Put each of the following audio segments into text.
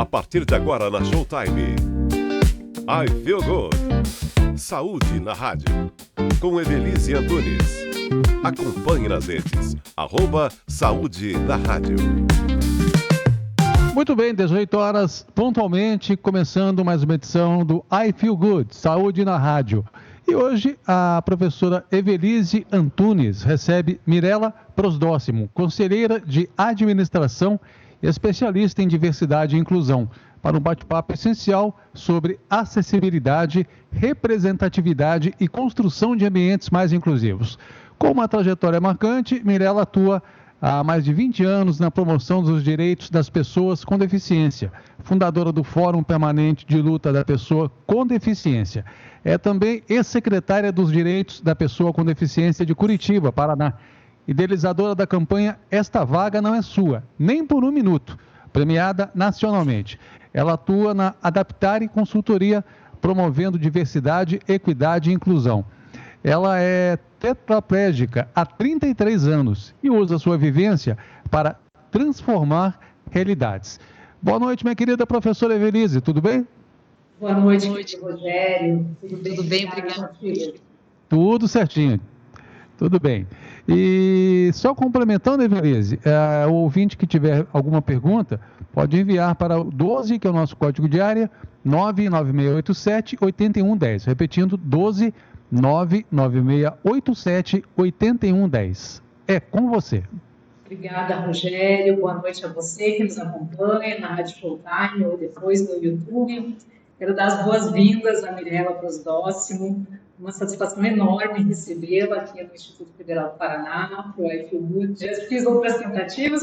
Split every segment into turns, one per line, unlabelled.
A partir de agora na Showtime, I Feel Good. Saúde na rádio, com Evelise Antunes. Acompanhe nas redes, @Saúde na Rádio.
Muito bem, 18 horas pontualmente, começando mais uma edição do I Feel Good, Saúde na Rádio. E hoje a professora Evelise Antunes recebe Mirela Prosdóximo, conselheira de administração e especialista em diversidade e inclusão, para um bate-papo essencial sobre acessibilidade, representatividade e construção de ambientes mais inclusivos. Com uma trajetória marcante, Mirela atua há mais de 20 anos na promoção dos direitos das pessoas com deficiência, fundadora do Fórum Permanente de Luta da Pessoa com Deficiência. É também ex-secretária dos Direitos da Pessoa com Deficiência de Curitiba, Paraná, idealizadora da campanha Esta Vaga Não É Sua, Nem por um Minuto, premiada nacionalmente. Ela atua na Adaptare Consultoria, promovendo diversidade, equidade e inclusão. Ela é tetraplégica há 33 anos e usa sua vivência para transformar realidades. Boa noite, minha querida professora Evelise, tudo bem?
Boa noite, Rogério. Tudo bem, obrigada.
Tudo certinho, tudo bem. E só complementando, Evelise, o ouvinte que tiver alguma pergunta, pode enviar para o 12, que é o nosso código de área, 99687-8110. Repetindo, 12 99687-8110. É com você.
Obrigada, Rogério. Boa noite a você que nos acompanha na Rádio Showtime ou depois no YouTube. Quero dar as boas-vindas à Mirela Prosdóximo. Uma satisfação enorme recebê-la aqui no Instituto Federal do Paraná, para o I Feel Good. Já fiz outras tentativas.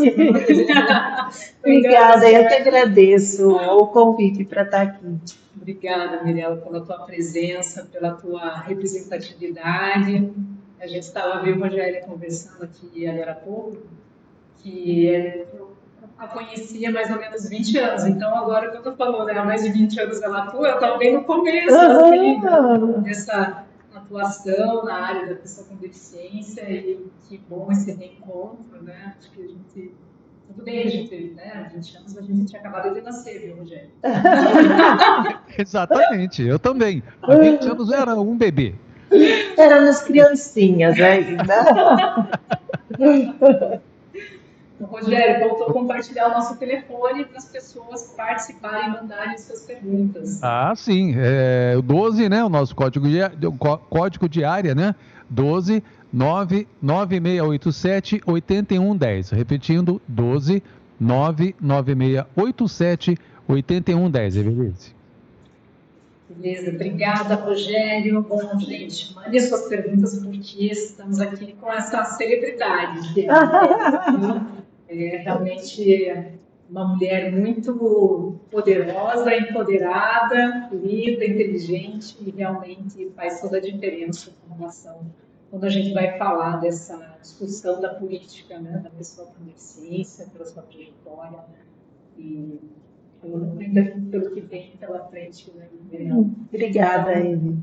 Obrigada, eu que agradeço o convite para estar aqui.
Obrigada, Mirela, pela tua presença, pela tua representatividade. A gente estava vendo, Rogério, conversando aqui agora há pouco, que eu a conhecia há mais ou menos 20 anos. Então, agora que eu estou falando, há mais de 20 anos ela atua, eu estava bem no começo dessa atuação na área da pessoa com deficiência, e que bom esse reencontro, né? Acho que a gente... Tudo bem, a gente, né, há 20 anos a gente tinha acabado de nascer, viu, Rogério?
Exatamente, eu também. Há 20 anos eu era um bebê.
Éramos criancinhas ainda.
Rogério, voltou a compartilhar o nosso telefone para as pessoas participarem e mandarem suas perguntas.
Ah, sim. O 12, né? O nosso código de área, né? 12 99687-8110. Repetindo, 12 99687-8110. Evelise.
Beleza, obrigada, Rogério. Bom, gente, mande suas perguntas, porque estamos aqui com essa celebridade. Que é realmente uma mulher muito poderosa, empoderada, linda, inteligente, e realmente faz toda a diferença com relação quando a gente vai falar dessa discussão da política, né, da pessoa com deficiência, pela sua trajetória, e pelo que vem pela frente. Né,
Obrigada, Eve.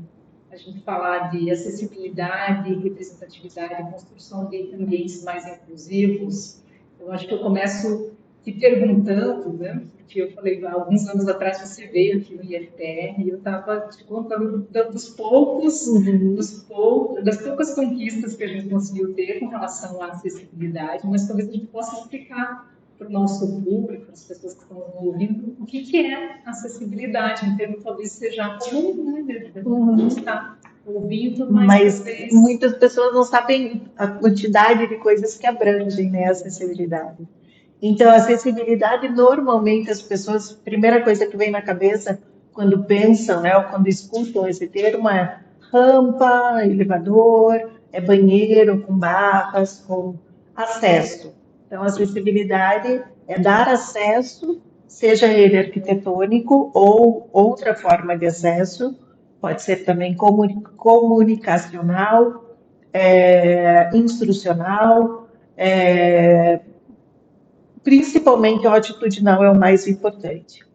A gente falar de acessibilidade, representatividade, construção de ambientes mais inclusivos. Eu acho que eu começo te perguntando, né, porque eu falei, há alguns anos atrás você veio aqui no IFPR e eu estava te contando das poucas conquistas que a gente conseguiu ter com relação à acessibilidade, mas talvez a gente possa explicar para o nosso público, para as pessoas que estão ouvindo, o que é acessibilidade, em termos talvez seja comum, né, a gente está ouvindo,
mas talvez... muitas pessoas não sabem a quantidade de coisas que abrangem, né, a acessibilidade. Então, a acessibilidade, normalmente, as pessoas, a primeira coisa que vem na cabeça quando pensam, né, ou quando escutam esse termo é rampa, elevador, é banheiro com barras, com acesso. Então, a acessibilidade é dar acesso, seja ele arquitetônico ou outra forma de acesso, pode ser também comunicacional, instrucional, principalmente o atitudinal é o mais importante.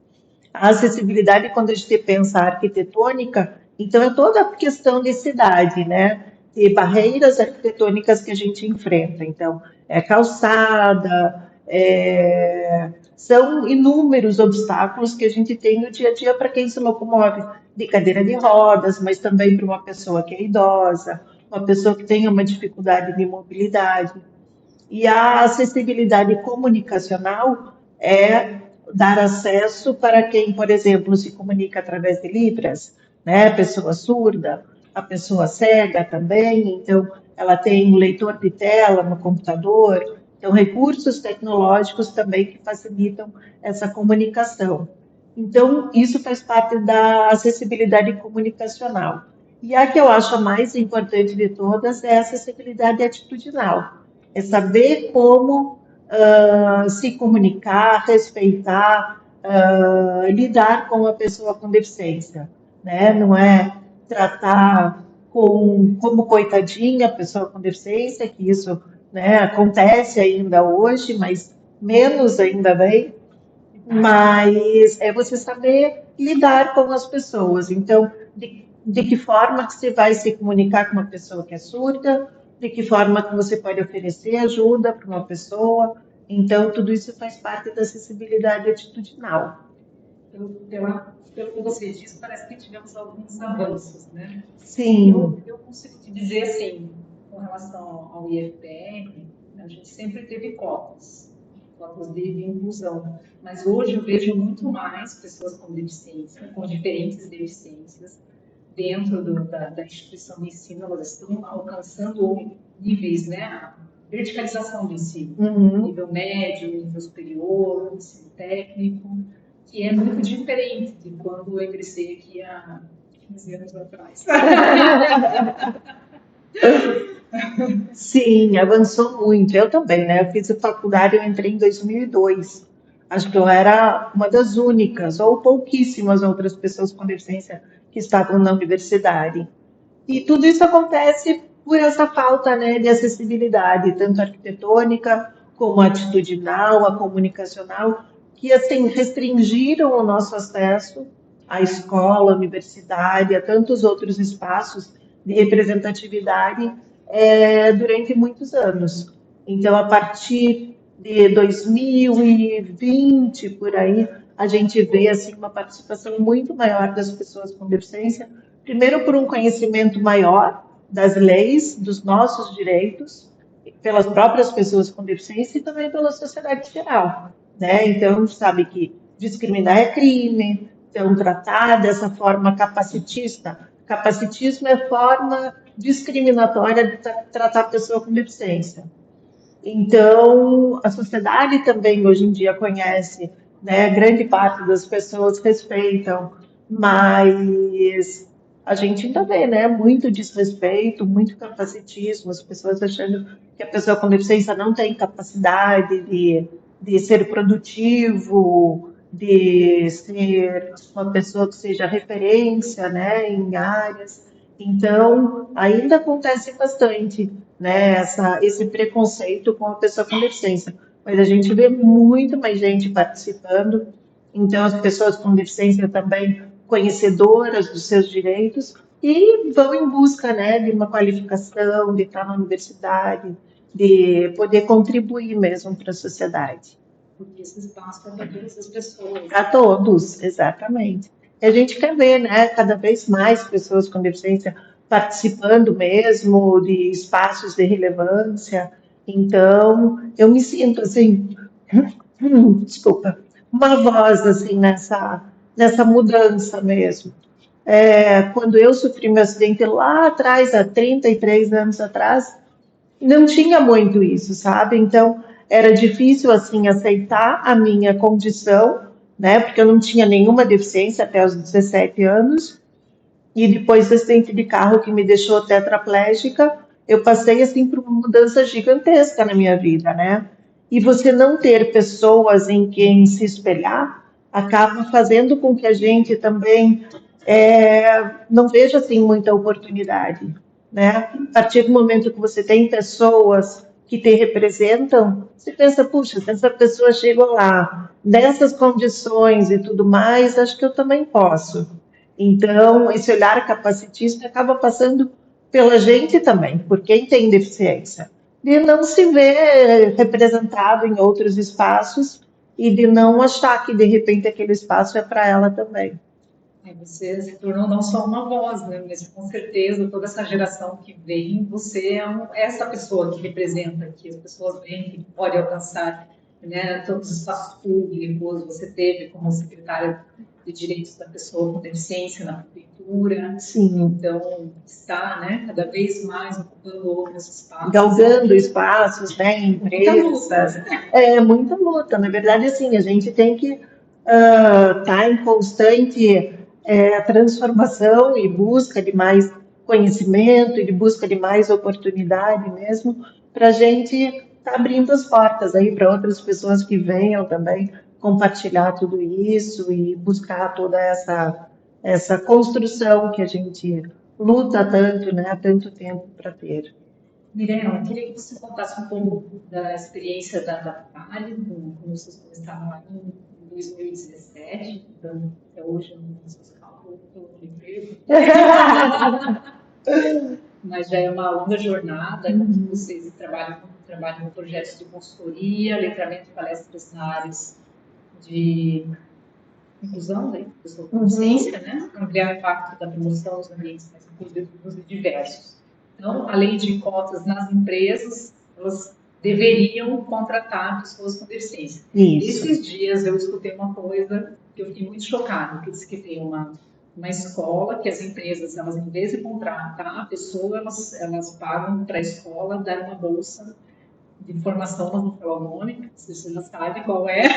A acessibilidade, quando a gente pensa arquitetônica, então é toda a questão de cidade, né? De barreiras arquitetônicas que a gente enfrenta. Então, calçada, são inúmeros obstáculos que a gente tem no dia a dia para quem se locomove de cadeira de rodas, mas também para uma pessoa que é idosa, uma pessoa que tem uma dificuldade de mobilidade. E a acessibilidade comunicacional é dar acesso para quem, por exemplo, se comunica através de Libras, né? A pessoa surda, a pessoa cega também, então ela tem um leitor de tela no computador, então recursos tecnológicos também que facilitam essa comunicação. Então, isso faz parte da acessibilidade comunicacional. E a que eu acho a mais importante de todas é a acessibilidade atitudinal. É saber como se comunicar, respeitar, lidar com a pessoa com deficiência, né? Não é tratar como coitadinha a pessoa com deficiência, que isso, né, acontece ainda hoje, mas menos ainda bem, mas é você saber lidar com as pessoas. Então, de que forma que você vai se comunicar com uma pessoa que é surda, de que forma que você pode oferecer ajuda para uma pessoa. Então, tudo isso faz parte da acessibilidade atitudinal.
Pelo que você disse, parece que tivemos alguns avanços, né?
Sim.
Eu consigo te dizer, assim, com relação ao IFPR, a gente sempre teve cotas de inclusão, mas hoje eu vejo muito mais pessoas com deficiência, com diferentes deficiências, dentro da instituição de ensino. Elas estão alcançando níveis, né? A verticalização do ensino, nível médio, nível superior, ensino técnico, que é muito diferente de quando eu ingressei aqui há 15 anos atrás.
Sim, avançou muito. Eu também, né? Eu fiz a faculdade, eu entrei em 2002. Acho que eu era uma das únicas, ou pouquíssimas outras pessoas com deficiência que estavam na universidade. E tudo isso acontece por essa falta, né, de acessibilidade, tanto arquitetônica como atitudinal, a comunicacional, que assim restringiram o nosso acesso à escola, à universidade, a tantos outros espaços de representatividade durante muitos anos. Então, a partir de 2020, por aí, a gente vê assim, uma participação muito maior das pessoas com deficiência, primeiro por um conhecimento maior das leis, dos nossos direitos, pelas próprias pessoas com deficiência e também pela sociedade geral, né? Então, sabe que discriminar é crime, então tratar dessa forma capacitista. Capacitismo é forma discriminatória de tratar a pessoa com deficiência. Então, a sociedade também hoje em dia conhece, né? Grande parte das pessoas respeitam, mas a gente ainda vê, né? Muito desrespeito, muito capacitismo, as pessoas achando que a pessoa com deficiência não tem capacidade de ser produtivo, de ser uma pessoa que seja referência, né, em áreas. Então, ainda acontece bastante, né, esse preconceito com a pessoa com deficiência. Mas a gente vê muito mais gente participando. Então, as pessoas com deficiência também conhecedoras dos seus direitos e vão em busca, né, de uma qualificação, de estar na universidade, de poder contribuir mesmo para a sociedade.
Porque esse espaço é para todas as pessoas.
Para todos, exatamente. E a gente quer ver, né, cada vez mais pessoas com deficiência participando mesmo de espaços de relevância. Então, eu me sinto, assim, desculpa, uma voz, assim, nessa mudança mesmo. Quando eu sofri meu acidente lá atrás, há 33 anos atrás, não tinha muito isso, sabe? Então, era difícil, assim, aceitar a minha condição, né? Porque eu não tinha nenhuma deficiência até os 17 anos. E depois do acidente de carro que me deixou tetraplégica, eu passei, assim, por uma mudança gigantesca na minha vida, né? E você não ter pessoas em quem se espelhar acaba fazendo com que a gente também não veja, assim, muita oportunidade, né? A partir do momento que você tem pessoas que te representam, você pensa, puxa, se essa pessoa chegou lá, nessas condições e tudo mais, acho que eu também posso. Então, esse olhar capacitista acaba passando pela gente também, por quem tem deficiência, de não se ver representado em outros espaços e de não achar que de repente aquele espaço é para ela também.
Você se tornou não só uma voz, né, mas com certeza toda essa geração que vem, você é essa pessoa que representa, que as pessoas veem que pode alcançar, né, todos os espaços públicos. Você teve como secretária de Direitos da Pessoa com Deficiência na prefeitura.
Sim.
Então, está, né, cada vez mais ocupando outros espaços.
Galgando espaços, né, em empresas. Muita luta. Na verdade, assim, a gente tem que estar em constante transformação e busca de mais conhecimento e de busca de mais oportunidade mesmo, para a gente estar abrindo as portas aí para outras pessoas que venham também compartilhar tudo isso e buscar toda essa construção que a gente luta tanto, né, há tanto tempo para ter.
Mirella, eu queria que você contasse um pouco da experiência da Vale, como vocês começaram lá em 2017, então, até hoje não tenho seus cálculos pelo emprego. Mas já é uma longa jornada, que vocês trabalham com projetos de consultoria, letramento de palestras na áreas de inclusão, né, pessoa com consciência, né, ampliar o impacto da promoção dos ambientes mais inclusivos e diversos. Então, além de cotas nas empresas, elas deveriam contratar pessoas com deficiência.
Isso.
Esses dias eu escutei uma coisa que eu fiquei muito chocada, que disse que tem uma escola que as empresas, elas, em vez de contratar a pessoa, elas pagam para a escola dar uma bolsa de formação, não vou falar o nome, se você já sabe qual é,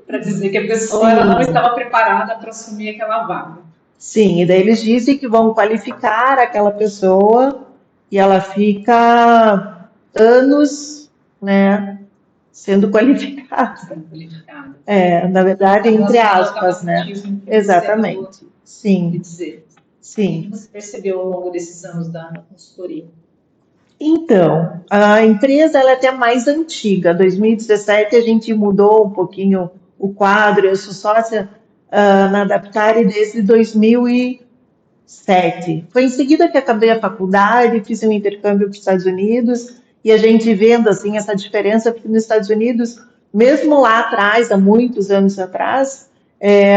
para dizer que a pessoa ela não estava preparada para assumir aquela vaga.
Sim, e daí eles dizem que vão qualificar aquela pessoa e ela fica anos, né, sendo qualificada. Na verdade, entre aspas, né? Exatamente. Sim. Sim.
O que você percebeu ao longo desses anos da consultoria?
Então, a empresa ela é até mais antiga. 2017 a gente mudou um pouquinho o quadro. Eu sou sócia na Adaptare desde 2007. Foi em seguida que acabei a faculdade, fiz um intercâmbio para os Estados Unidos e a gente vendo assim essa diferença, porque nos Estados Unidos, mesmo lá atrás, há muitos anos atrás,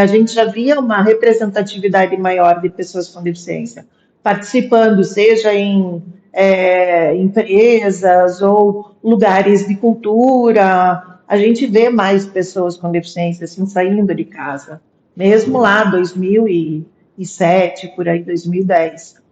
a gente já via uma representatividade maior de pessoas com deficiência participando, seja em empresas ou lugares de cultura. A gente vê mais pessoas com deficiência assim, saindo de casa, mesmo lá 2007, por aí 2010.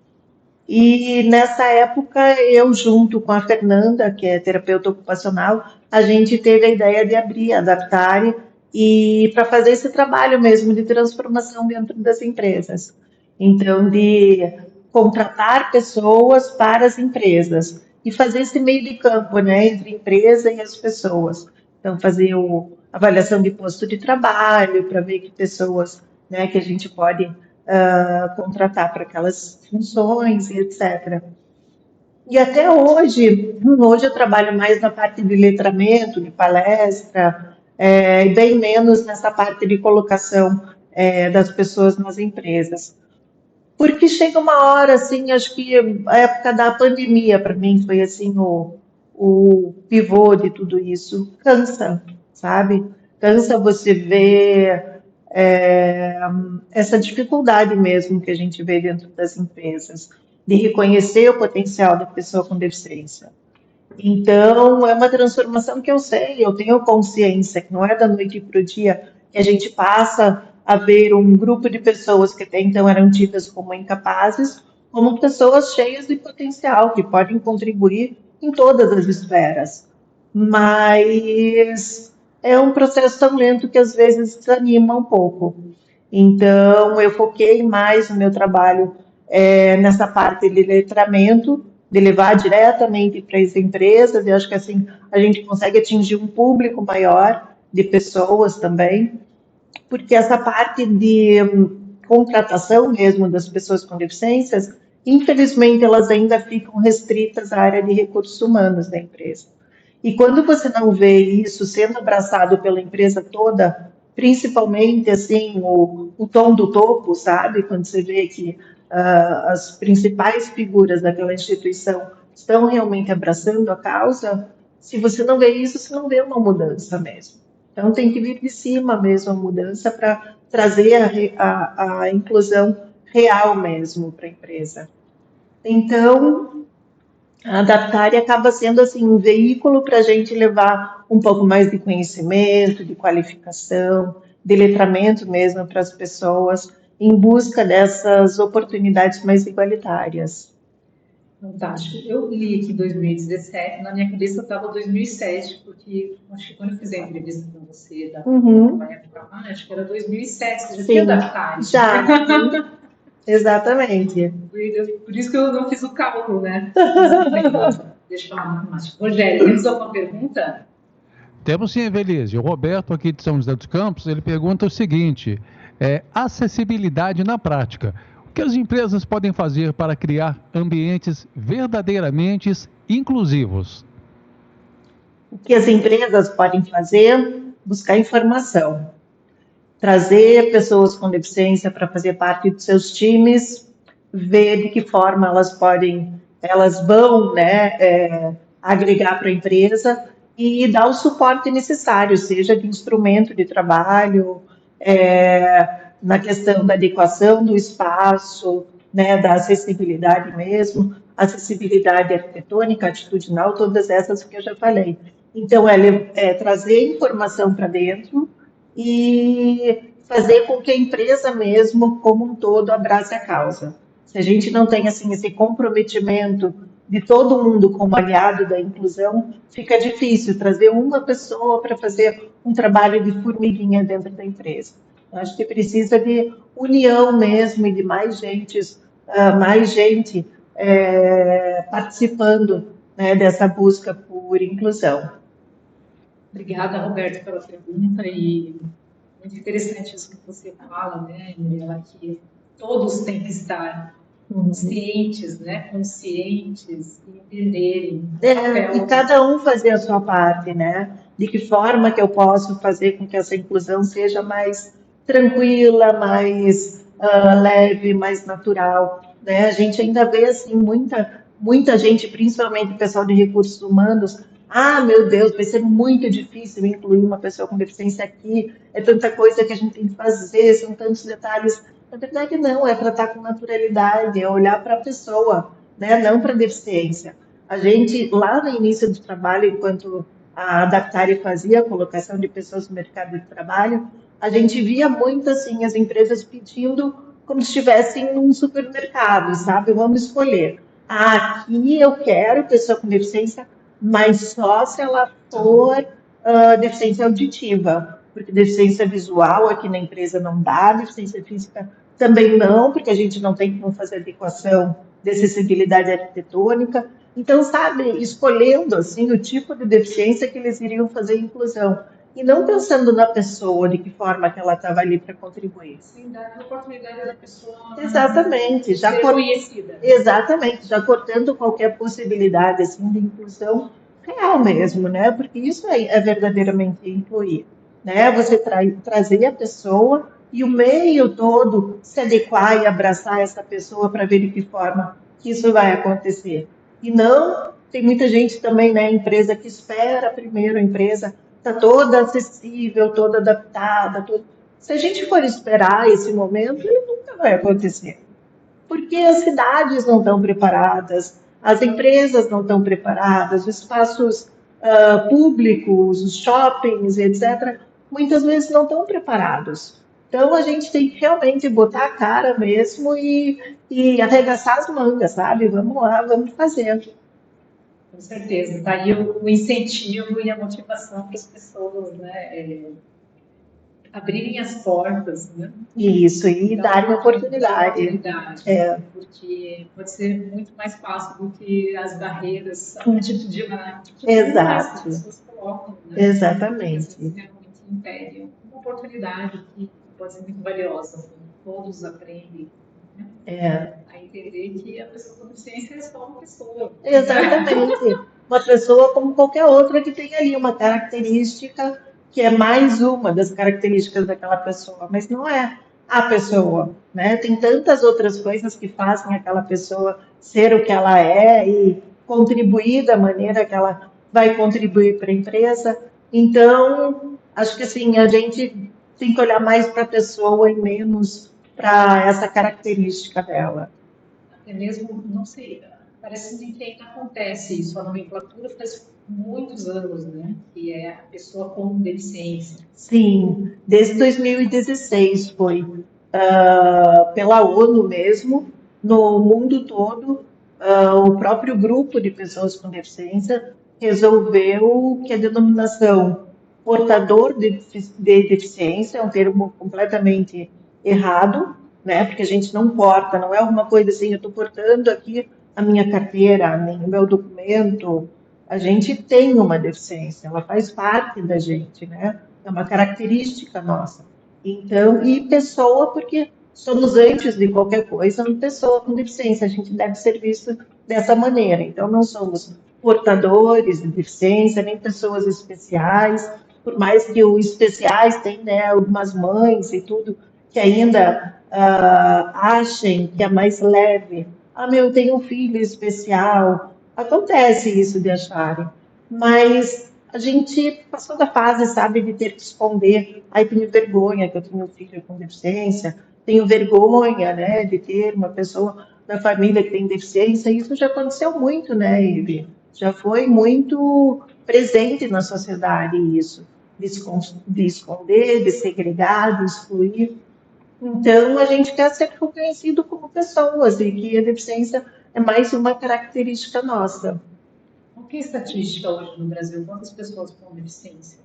E nessa época, eu junto com a Fernanda, que é terapeuta ocupacional, a gente teve a ideia de abrir a Adaptare e para fazer esse trabalho mesmo de transformação dentro das empresas. Então, de contratar pessoas para as empresas e fazer esse meio de campo, né, entre a empresa e as pessoas. Então, fazer a avaliação de posto de trabalho para ver que pessoas, né, que a gente pode contratar para aquelas funções e etc. E até hoje eu trabalho mais na parte de letramento, de palestra, e bem menos nessa parte de colocação das pessoas nas empresas. Porque chega uma hora, assim, acho que a época da pandemia, para mim, foi assim o pivô de tudo isso. Cansa, sabe? Cansa você ver essa dificuldade mesmo que a gente vê dentro das empresas, de reconhecer o potencial da pessoa com deficiência. Então, é uma transformação que eu sei, eu tenho consciência, que não é da noite para o dia que a gente passa a ver um grupo de pessoas que até então eram tidas como incapazes, como pessoas cheias de potencial, que podem contribuir em todas as esferas. Mas é um processo tão lento que às vezes desanima um pouco. Então, eu foquei mais no meu trabalho nessa parte de letramento, de levar diretamente para as empresas, e acho que assim a gente consegue atingir um público maior de pessoas também, porque essa parte de contratação mesmo das pessoas com deficiências, infelizmente elas ainda ficam restritas à área de recursos humanos da empresa. E quando você não vê isso sendo abraçado pela empresa toda, principalmente assim o tom do topo, sabe? Quando você vê que as principais figuras daquela instituição estão realmente abraçando a causa, se você não vê isso, você não vê uma mudança mesmo. Então, tem que vir de cima mesmo a mudança para trazer a inclusão real mesmo para a empresa. Então, a Adaptare acaba sendo assim um veículo para a gente levar um pouco mais de conhecimento, de qualificação, de letramento mesmo para as pessoas, em busca dessas oportunidades mais igualitárias.
Fantástico. Eu li aqui 2017, na minha cabeça estava 2007, porque acho que quando eu fiz a entrevista com você da época, acho que era 2007, você já tinha adaptado.
Já. Exatamente.
Por isso que eu não fiz o cálculo, né? Deixa eu falar matemática. Rogério, temos alguma pergunta?
Temos sim, Evelise. O Roberto, aqui de São José dos Campos, ele pergunta o seguinte: acessibilidade na prática. O que as empresas podem fazer para criar ambientes verdadeiramente inclusivos?
O que as empresas podem fazer? Buscar informação. Trazer pessoas com deficiência para fazer parte dos seus times, ver de que forma elas vão, né, agregar para a empresa e dar o suporte necessário, seja de instrumento de trabalho, na questão da adequação do espaço, né, da acessibilidade mesmo, acessibilidade arquitetônica, atitudinal, todas essas que eu já falei. Então, trazer informação para dentro e fazer com que a empresa mesmo, como um todo, abrace a causa. Se a gente não tem assim, esse comprometimento de todo mundo como aliado da inclusão, fica difícil trazer uma pessoa para fazer um trabalho de formiguinha dentro da empresa. Eu acho que precisa de união mesmo e de mais gente participando, né, dessa busca por inclusão.
Obrigada, Roberto, pela pergunta e muito interessante isso que você fala, né, Mirela, que todos têm que estar cientes, né, conscientes, entenderem.
E cada um fazer a sua parte, né? De que forma que eu posso fazer com que essa inclusão seja mais tranquila, mais leve, mais natural, né? A gente ainda vê assim muita gente, principalmente o pessoal de recursos humanos. Ah, meu Deus, vai ser muito difícil incluir uma pessoa com deficiência aqui. É tanta coisa que a gente tem que fazer, são tantos detalhes. Na verdade, não, é tratar com naturalidade, é olhar para a pessoa, né? Não para a deficiência. A gente, lá no início do trabalho, enquanto a Adaptare fazia a colocação de pessoas no mercado de trabalho, a gente via muito assim as empresas pedindo como se estivessem num supermercado, sabe? Vamos escolher. Aqui eu quero pessoa com deficiência, mas só se ela for deficiência auditiva, porque deficiência visual aqui na empresa não dá, deficiência física também não, porque a gente não tem como fazer adequação de acessibilidade arquitetônica. Então, sabe, escolhendo assim o tipo de deficiência que eles iriam fazer inclusão. E não pensando na pessoa, de que forma que ela estava ali para contribuir.
Sim, dar a oportunidade da pessoa
exatamente,
ser conhecida.
Exatamente, já cortando qualquer possibilidade assim, de inclusão real mesmo, né? Porque isso é verdadeiramente incluir, né? Você trazer a pessoa e o meio todo se adequar e abraçar essa pessoa para ver de que forma que isso vai acontecer. E não, tem muita gente também, né, empresa que espera primeiro a empresa está toda acessível, toda adaptada. Se a gente for esperar esse momento, ele nunca vai acontecer. Porque as cidades não estão preparadas, as empresas não estão preparadas, os espaços públicos, os shoppings, etc., muitas vezes não estão preparados. Então, a gente tem que realmente botar a cara mesmo e arregaçar as mangas, sabe? Vamos lá, vamos fazer.
Com certeza, está aí o incentivo e a motivação para as pessoas, né, abrirem as portas, né?
Isso, e darem oportunidade.
Porque pode ser muito mais fácil do que as barreiras atitudinais que as pessoas colocam, né?
Exatamente.
Realmente impedem uma oportunidade que pode ser muito valiosa, todos aprendem. A entender que a pessoa com deficiência é só uma pessoa.
Exatamente. Uma pessoa como qualquer outra que tem ali uma característica que é mais uma das características daquela pessoa, mas não é a pessoa, né? Tem tantas outras coisas que fazem aquela pessoa ser o que ela é e contribuir da maneira que ela vai contribuir para a empresa. Então, Acho que assim, a gente tem que olhar mais para a pessoa e menos para essa característica dela.
Até mesmo, não sei, parece que ainda acontece isso. A nomenclatura faz muitos anos, né? Que é a pessoa com deficiência.
Sim, desde 2016 foi pela ONU mesmo, no mundo todo, o próprio grupo de pessoas com deficiência resolveu que a denominação portador de deficiência é um termo completamente errado, né? Porque a gente não porta, não é alguma coisa assim, eu estou portando aqui a minha carteira, nem o meu documento. A gente tem uma deficiência, ela faz parte da gente, né? É uma característica nossa. Então, e pessoa, porque somos antes de qualquer coisa uma pessoa com deficiência, a gente deve ser visto dessa maneira. Então, não somos portadores de deficiência, nem pessoas especiais, por mais que os especiais tenham, né, algumas mães e tudo, que ainda achem que é mais leve. Ah, meu, eu tenho um filho especial. Acontece isso de acharem. Mas a gente passou da fase, sabe, de ter que esconder. Ai, tenho vergonha que eu tenho um filho com deficiência. Tenho vergonha, né, de ter uma pessoa da família que tem deficiência. Isso já aconteceu muito, né, Ive? Já foi muito presente na sociedade isso. De esconder, de segregar, de excluir. Então, a gente quer ser reconhecido como pessoas e que a deficiência é mais uma característica nossa.
O que é estatística hoje no Brasil? Quantas pessoas com deficiência?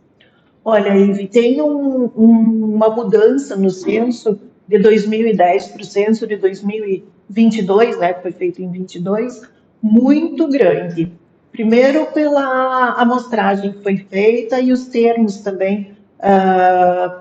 Olha, Ive, tem uma mudança no censo de 2010 para o censo de 2022, né, que foi feito em 22, muito grande. Primeiro pela amostragem que foi feita e os termos também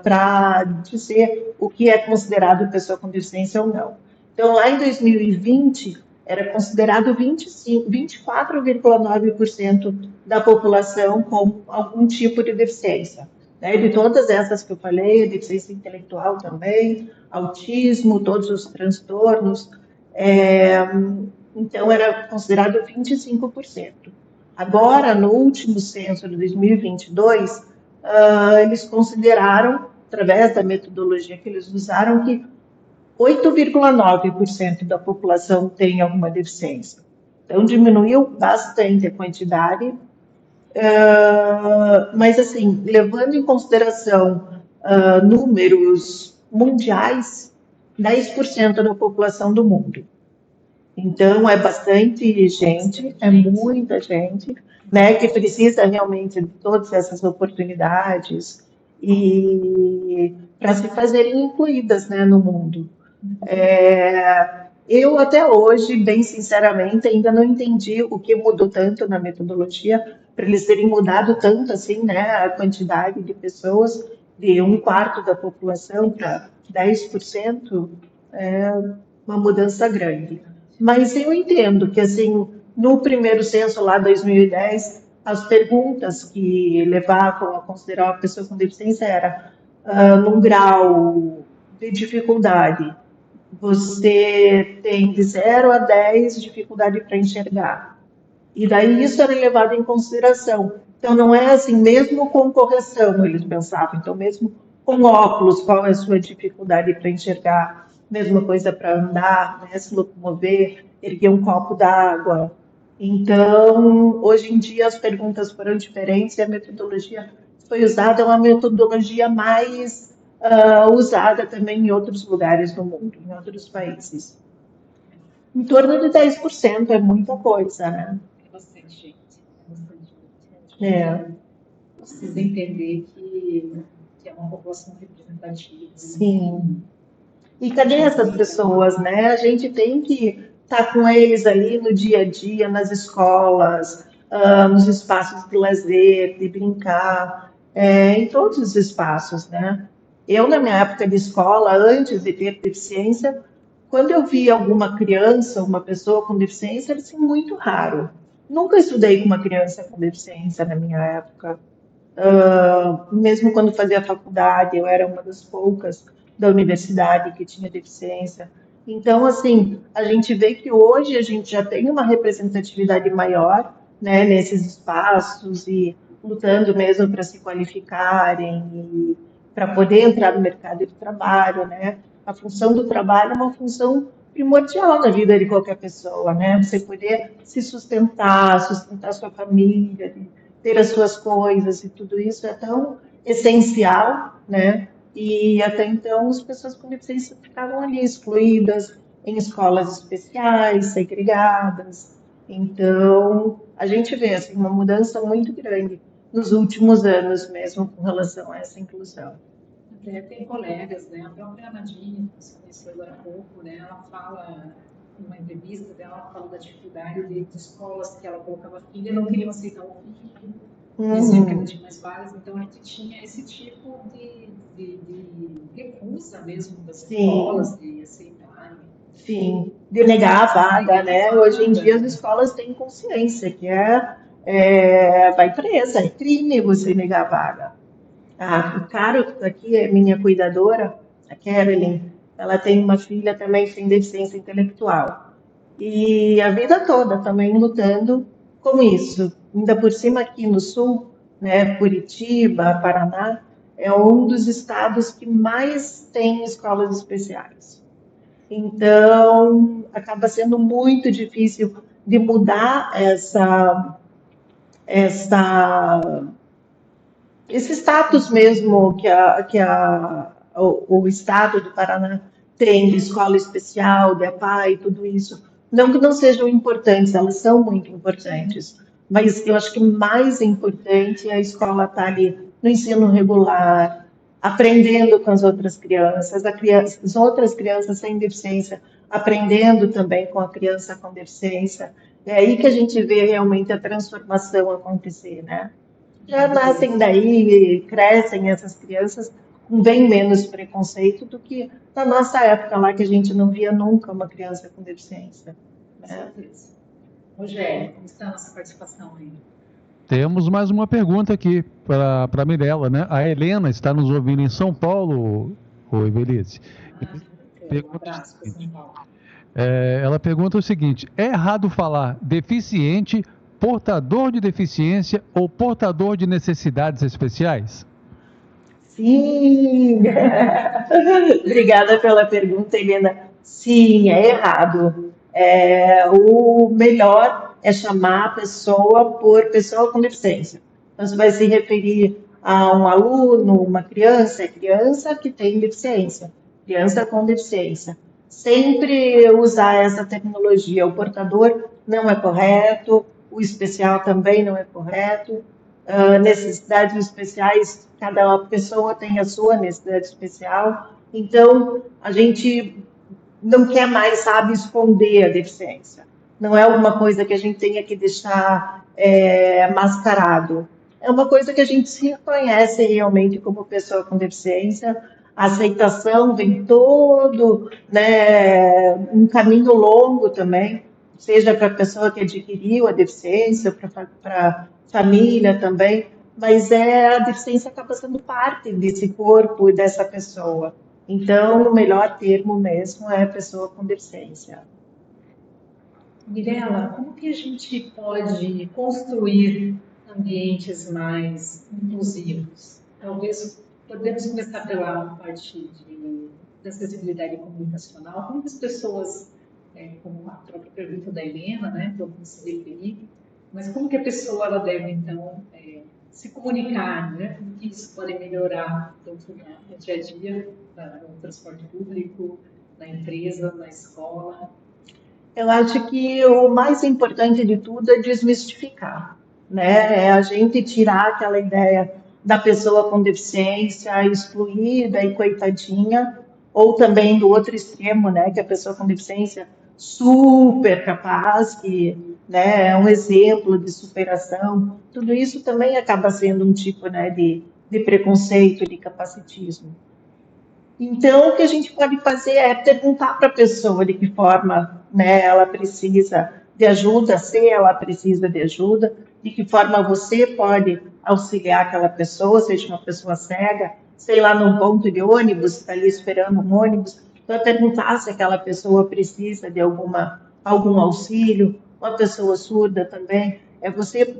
para dizer o que é considerado pessoa com deficiência ou não. Então, lá em 2020, era considerado 24,9% da população com algum tipo de deficiência. Né? De todas essas que eu falei, a deficiência intelectual também, autismo, todos os transtornos, então era considerado 25%. Agora, no último censo de 2022, eles consideraram, através da metodologia que eles usaram, que 8,9% da população tem alguma deficiência. Então, diminuiu bastante a quantidade, mas, assim, levando em consideração números mundiais, 10% da população do mundo. Então, é bastante gente, é muita gente, né, que precisa realmente de todas essas oportunidades e para se fazerem incluídas, né, no mundo. Eu até hoje, bem sinceramente, ainda não entendi o que mudou tanto na metodologia para eles terem mudado tanto assim, né, a quantidade de pessoas de 1/4 da população para 10%, é uma mudança grande. Mas eu entendo que, assim, no primeiro censo lá, 2010, as perguntas que levavam a considerar uma pessoa com deficiência era num grau de dificuldade. Você tem de 0 a 10 dificuldade para enxergar. E daí isso era levado em consideração. Então, não é assim, mesmo com correção, eles pensavam. Então, mesmo com óculos, qual é a sua dificuldade para enxergar? Mesma coisa para andar, né, se locomover, erguer um copo d'água. Então, hoje em dia, as perguntas foram diferentes e a metodologia que foi usada é uma metodologia mais usada também em outros lugares do mundo, em outros países. Em torno de 10% é muita coisa, né?
É bastante gente. É bastante gente. Precisa entender que é uma população representativa.
Sim. E cadê essas pessoas, né? A gente tem que estar com eles ali no dia a dia, nas escolas, nos espaços de lazer, de brincar, em todos os espaços, né? Eu, na minha época de escola, antes de ter deficiência, quando eu via alguma criança, uma pessoa com deficiência, era assim, muito raro. Nunca estudei com uma criança com deficiência na minha época. Mesmo quando fazia faculdade, eu era uma das poucas da universidade que tinha deficiência. Então, assim, a gente vê que hoje a gente já tem uma representatividade maior, né, nesses espaços e lutando mesmo para se qualificarem e para poder entrar no mercado de trabalho, né? A função do trabalho é uma função primordial na vida de qualquer pessoa, né? Você poder se sustentar, sustentar sua família, ter as suas coisas e tudo isso é tão essencial, né? E até então as pessoas com deficiência ficavam ali excluídas em escolas especiais, segregadas. Então, a gente vê assim, uma mudança muito grande nos últimos anos mesmo com relação a essa inclusão.
Até tem colegas, né? A própria Nadine, que você conheceu agora há pouco, né? Ela fala, numa entrevista dela, ela fala da dificuldade de escolas que ela colocava filha e não queriam aceitar o filho. Diziam que ela tinha mais várias, então a gente tinha esse tipo de recusa mesmo das escolas de aceitarem.
Sim, de negar a vaga, né? Hoje em dia as escolas têm consciência que vai presa, é crime você negar a vaga. O Caro, aqui é minha cuidadora, a Carolyn, ela tem uma filha também sem deficiência intelectual. E a vida toda também lutando com isso. Ainda por cima aqui no sul, né, Curitiba, Paraná, é um dos estados que mais tem escolas especiais. Então, acaba sendo muito difícil de mudar esse status mesmo que o estado do Paraná tem de escola especial, de APA e tudo isso. Não que não sejam importantes, elas são muito importantes, mas eu acho que mais importante é a escola estar ali no ensino regular, aprendendo com as outras crianças, as outras crianças sem deficiência aprendendo também com a criança com deficiência. É aí que a gente vê realmente a transformação acontecer, né? Já nascem daí, crescem essas crianças com bem menos preconceito do que na nossa época lá, que a gente não via nunca uma criança com deficiência. Né?
Rogério, como está a nossa participação aí?
Temos mais uma pergunta aqui para a Mirella, né? A Helena está nos ouvindo em São Paulo, Evelise.
Um abraço para São Paulo.
Ela pergunta o seguinte: é errado falar deficiente, portador de deficiência ou portador de necessidades especiais?
Sim! Obrigada pela pergunta, Helena. Sim, é errado. O melhor é chamar a pessoa por pessoa com deficiência. Então, você vai se referir a um aluno, uma criança, é criança que tem deficiência, criança com deficiência. Sempre usar essa terminologia. O portador não é correto, o especial também não é correto. Necessidades especiais, cada pessoa tem a sua necessidade especial. Então, a gente não quer mais, sabe, esconder a deficiência. Não é alguma coisa que a gente tenha que deixar mascarado. É uma coisa que a gente se reconhece realmente como pessoa com deficiência. A aceitação vem todo, né, um caminho longo também, seja para a pessoa que adquiriu a deficiência, para família também, mas a deficiência acaba sendo parte desse corpo e dessa pessoa. Então, o melhor termo mesmo é pessoa com deficiência.
Mirella, como que a gente pode construir ambientes mais inclusivos? Talvez podemos começar pela parte de acessibilidade comunicacional. Como que as pessoas, como a própria pergunta da Helena, né, podem se referir, mas como que a pessoa ela deve, então, se comunicar, né? Como que isso pode melhorar tanto no dia a dia, no transporte público, na empresa, na escola?
Eu acho que o mais importante de tudo é desmistificar, né? É a gente tirar aquela ideia da pessoa com deficiência excluída e coitadinha, ou também do outro extremo, né? Que a pessoa com deficiência super capaz, que, né, é um exemplo de superação. Tudo isso também acaba sendo um tipo, né, de preconceito, de capacitismo. Então, o que a gente pode fazer é perguntar para a pessoa de que forma, né, ela precisa de ajuda, se ela precisa de ajuda, de que forma você pode auxiliar aquela pessoa, seja uma pessoa cega, sei lá, num ponto de ônibus, está ali esperando um ônibus, então perguntar se aquela pessoa precisa de algum auxílio, uma pessoa surda também, é você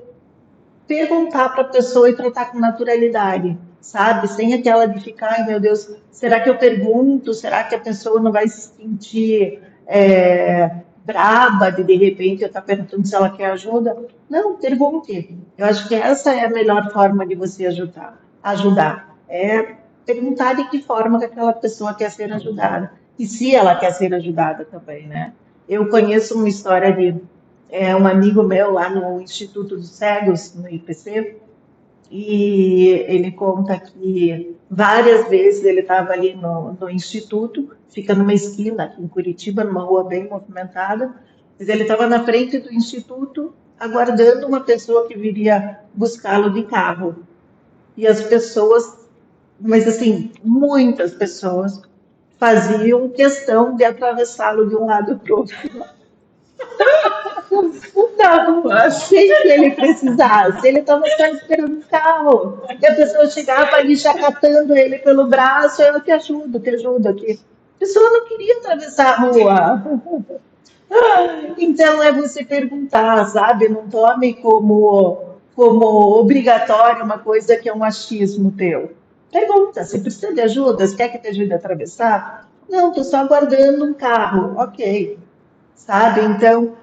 perguntar para a pessoa e tratar com naturalidade, sabe? Sem aquela de ficar, ai meu Deus, será que eu pergunto? Será que a pessoa não vai se sentir braba de repente eu estar perguntando se ela quer ajuda? Não, pergunte. Eu acho que essa é a melhor forma de você ajudar. É perguntar de que forma que aquela pessoa quer ser ajudada. E se ela quer ser ajudada também, né? Eu conheço uma história de um amigo meu lá no Instituto dos Cegos, no IPC, e ele conta que várias vezes ele estava ali no Instituto, fica numa esquina aqui em Curitiba, numa rua bem movimentada, mas ele estava na frente do Instituto aguardando uma pessoa que viria buscá-lo de carro. E as pessoas, mas assim, muitas pessoas faziam questão de atravessá-lo de um lado para o outro. Não, sem que ele precisasse. Ele estava só esperando o carro. E a pessoa chegava ali chacatando ele pelo braço. Eu te ajudo aqui. A pessoa não queria atravessar a rua. Então é você perguntar, sabe? Não tome como obrigatório uma coisa que é um achismo teu. Pergunta, se precisa de ajuda, se quer que te ajude a atravessar? Não, estou só aguardando um carro. Ok. Sabe? Então,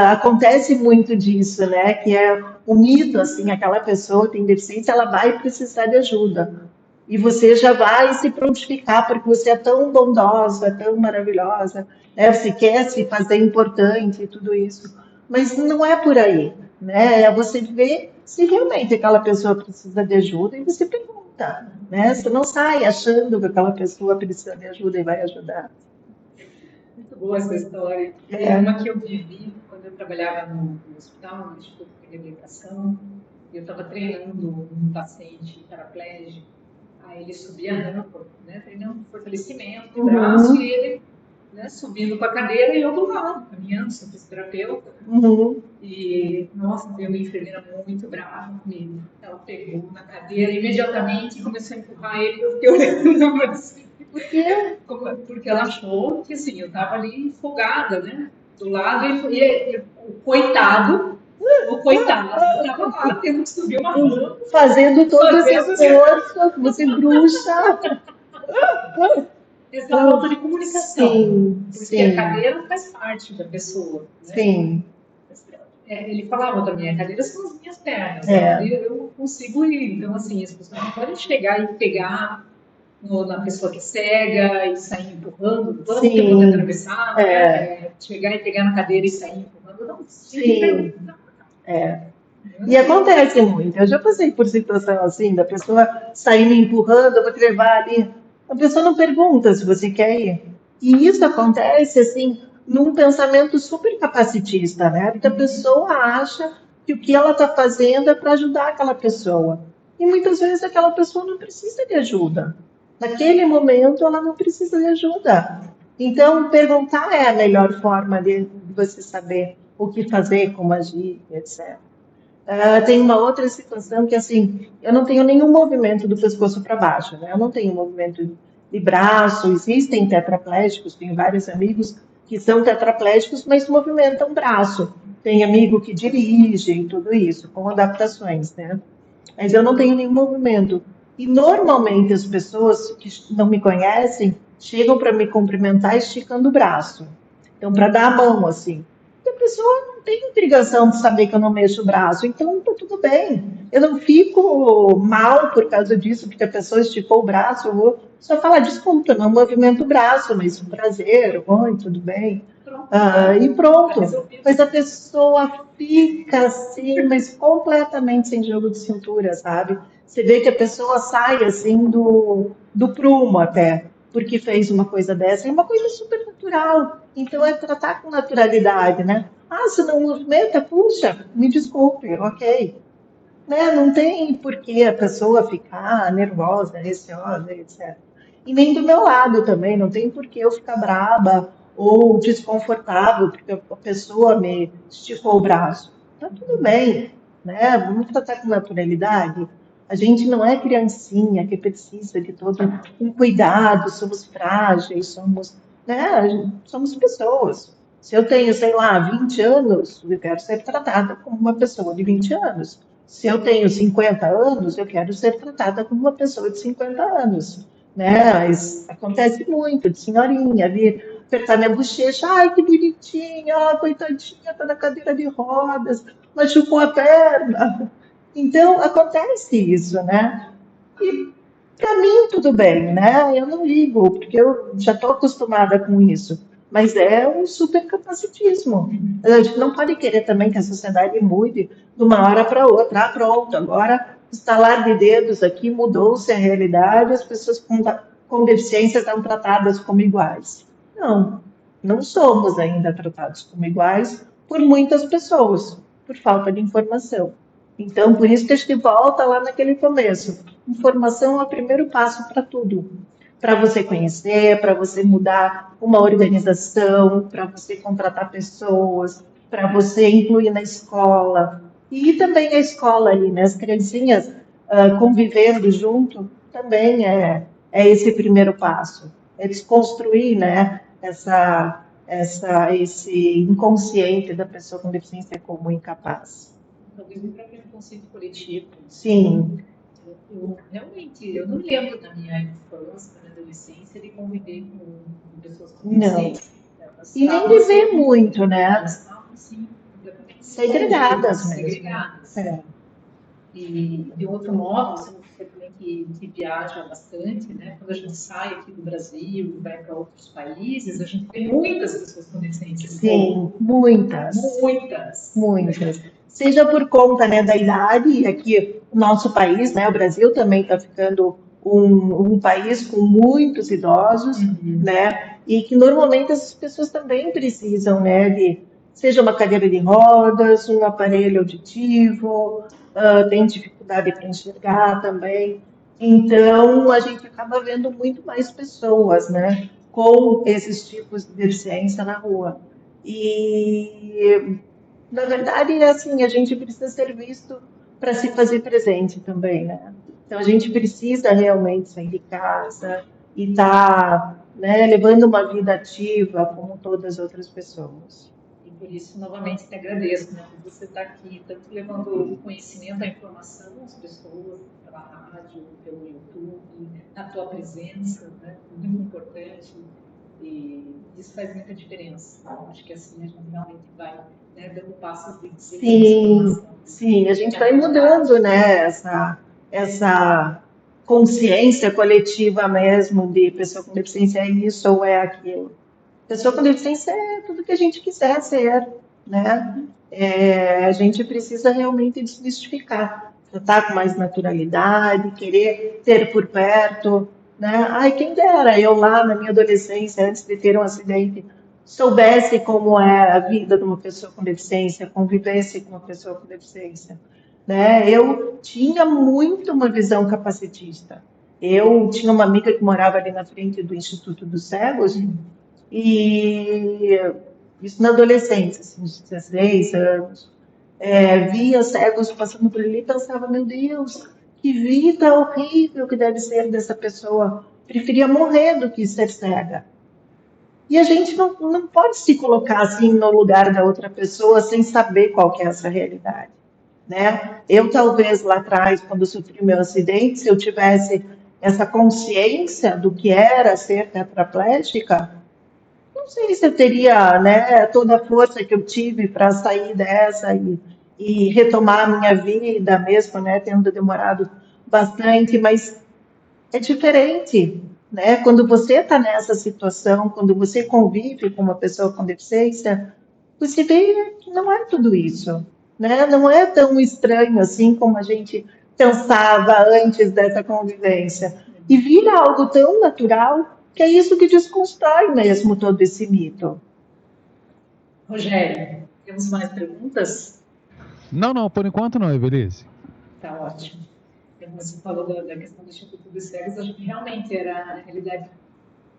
acontece muito disso, né? Que é o mito, assim, aquela pessoa tem deficiência, ela vai precisar de ajuda. E você já vai se prontificar, porque você é tão bondosa, tão maravilhosa, né? Você quer se fazer importante e tudo isso. Mas não é por aí, né? É você ver se realmente aquela pessoa precisa de ajuda e você pergunta, né? Você não sai achando que aquela pessoa precisa de ajuda e vai ajudar.
Muito boa essa história. É uma que eu vivi quando eu trabalhava no hospital, no Instituto de Reabilitação, e eu estava treinando um paciente paraplégico. Aí ele subia a rampa, né, treinando fortalecimento do braço, e ele, né, subindo com a cadeira e eu do lado, caminhando, sou fisioterapeuta. E, nossa, veio uma enfermeira muito brava comigo. Ela pegou na cadeira imediatamente e começou a empurrar ele. Eu fiquei olhando assim. Por quê? Porque ela achou que, assim, eu estava ali folgada, né? Do lado, e o coitado estava lá tendo que subir uma rampa.
Fazendo todo esse esforço, você bruxa.
Essa falta de comunicação.
Sim,
porque
sim.
a cadeira faz parte da pessoa. Né? Sim. Ele falava também, a cadeira são as minhas pernas. Eu consigo ir. Então, assim, as pessoas não podem chegar e pegar na pessoa que é cega e sair empurrando, vamos que eu vou atravessar, chegar e pegar na cadeira e sair empurrando, não.
Sim. E acontece muito. Eu já passei por situação assim, da pessoa saindo empurrando, eu vou te levar ali. A pessoa não pergunta se você quer ir. E isso acontece, assim, num pensamento super capacitista, né? Porque a pessoa acha que o que ela está fazendo é para ajudar aquela pessoa. E muitas vezes aquela pessoa não precisa de ajuda. Naquele momento, ela não precisa de ajuda. Então, perguntar é a melhor forma de você saber o que fazer, como agir, etc. Tem uma outra situação que, assim, eu não tenho nenhum movimento do pescoço para baixo, né? Eu não tenho movimento de braço. Existem tetraplégicos, tenho vários amigos que são tetraplégicos, mas movimentam o braço. Tem amigo que dirige e tudo isso, com adaptações, né? Mas eu não tenho nenhum movimento. E normalmente as pessoas que não me conhecem chegam para me cumprimentar esticando o braço. Então, para dar a mão, assim. E a pessoa não tem obrigação de saber que eu não mexo o braço, então está tudo bem. Eu não fico mal por causa disso, porque a pessoa esticou o braço, eu vou só falar, desculpa, não movimento o braço, mas um prazer, oi, tudo bem. E pronto. Mas a pessoa fica assim, mas completamente sem jogo de cintura, sabe? Você vê que a pessoa sai assim do prumo até, porque fez uma coisa dessa. É uma coisa super natural. Então é tratar com naturalidade, né? Se não movimenta, puxa, me desculpe, ok. Né? Não tem por que a pessoa ficar nervosa, receosa, etc. E nem do meu lado também, não tem por que eu ficar braba ou desconfortável porque a pessoa me esticou o braço. Tá tudo bem, né? Vamos tratar com naturalidade. A gente não é criancinha que precisa de todo um cuidado, somos frágeis, somos pessoas. Se eu tenho, sei lá, 20 anos, eu quero ser tratada como uma pessoa de 20 anos. Se eu tenho 50 anos, eu quero ser tratada como uma pessoa de 50 anos, né? Mas acontece muito, de senhorinha vir apertar minha bochecha, ai, que bonitinha, ah, coitadinha, tá na cadeira de rodas, machucou a perna. Então, acontece isso, né? E para mim, tudo bem, né? Eu não ligo, porque eu já estou acostumada com isso. Mas é um super capacitismo. A gente não pode querer também que a sociedade mude de uma hora para outra. Ah, pronto, agora, estalar de dedos aqui, mudou-se a realidade, as pessoas com deficiência são tratadas como iguais. Não, não somos ainda tratados como iguais por muitas pessoas, por falta de informação. Então, por isso que a gente volta lá naquele começo. Informação é o primeiro passo para tudo. Para você conhecer, para você mudar uma organização, para você contratar pessoas, para você incluir na escola. E também a escola ali, né? As criancinhas convivendo junto, também é esse primeiro passo. É desconstruir, né? Esse inconsciente da pessoa com deficiência como incapaz.
Talvez o próprio conceito coletivo.
Sim.
Realmente, eu não lembro da minha infância, da minha adolescência, de conviver com pessoas com
Não.
deficiência.
E nem de ver muito, né?
Elas estavam, assim,
Segregadas mesmo.
segregadas. E, de outro modo, você também que viaja bastante, né? Quando a gente sai aqui do Brasil, vai para outros países, a gente tem muitas pessoas com deficiência.
Sim, muitas.
Muitas.
Muitas. Seja por conta, né, da idade, e aqui o nosso país, né, o Brasil também está ficando um país com muitos idosos, né, e que normalmente essas pessoas também precisam, né, seja uma cadeira de rodas, um aparelho auditivo, tem dificuldade para enxergar também. Então, a gente acaba vendo muito mais pessoas, né, com esses tipos de deficiência na rua. E, na verdade, é assim, a gente precisa ser visto para se fazer presente também, né? Então, a gente precisa realmente sair de casa e estar, né, levando uma vida ativa como todas as outras pessoas.
E por isso, novamente, te agradeço, né? Por você estar aqui, tanto levando o conhecimento, a informação às pessoas, pela rádio, pelo YouTube, na tua presença, né? Muito importante. E isso faz muita diferença. Acho que assim a gente realmente vai, né, dando passos de
Sim, a gente vai mudando, né, essa consciência coletiva mesmo de pessoa com deficiência é isso ou é aquilo. Pessoa com deficiência é tudo que a gente quiser ser, né? A gente precisa realmente desmistificar, tratar com mais naturalidade, querer ter por perto, né? Ai, quem dera eu lá na minha adolescência, antes de ter um acidente, soubesse como é a vida de uma pessoa com deficiência, convivesse com uma pessoa com deficiência, né? Eu tinha muito uma visão capacitista. Eu tinha uma amiga que morava ali na frente do Instituto dos Cegos, e isso na adolescência, assim, uns 16 anos. Via cegos passando por ali e pensava, meu Deus, que vida horrível que deve ser dessa pessoa. Preferia morrer do que ser cega. E a gente não pode se colocar assim no lugar da outra pessoa sem saber qual que é essa realidade, né? Eu talvez lá atrás, quando sofri o meu acidente, se eu tivesse essa consciência do que era ser tetraplégica, não sei se eu teria, né, toda a força que eu tive para sair dessa e retomar a minha vida mesmo, né, tendo demorado bastante, mas é diferente, né? Quando você está nessa situação, quando você convive com uma pessoa com deficiência, você vê que não é tudo isso, né? Não é tão estranho assim como a gente pensava antes dessa convivência. E vira algo tão natural que é isso que desconstrói mesmo todo esse mito.
Rogério, temos mais perguntas?
Não, por enquanto não, Evelise.
Tá ótimo. Você falou da questão do Instituto dos Cegos, acho que realmente era a realidade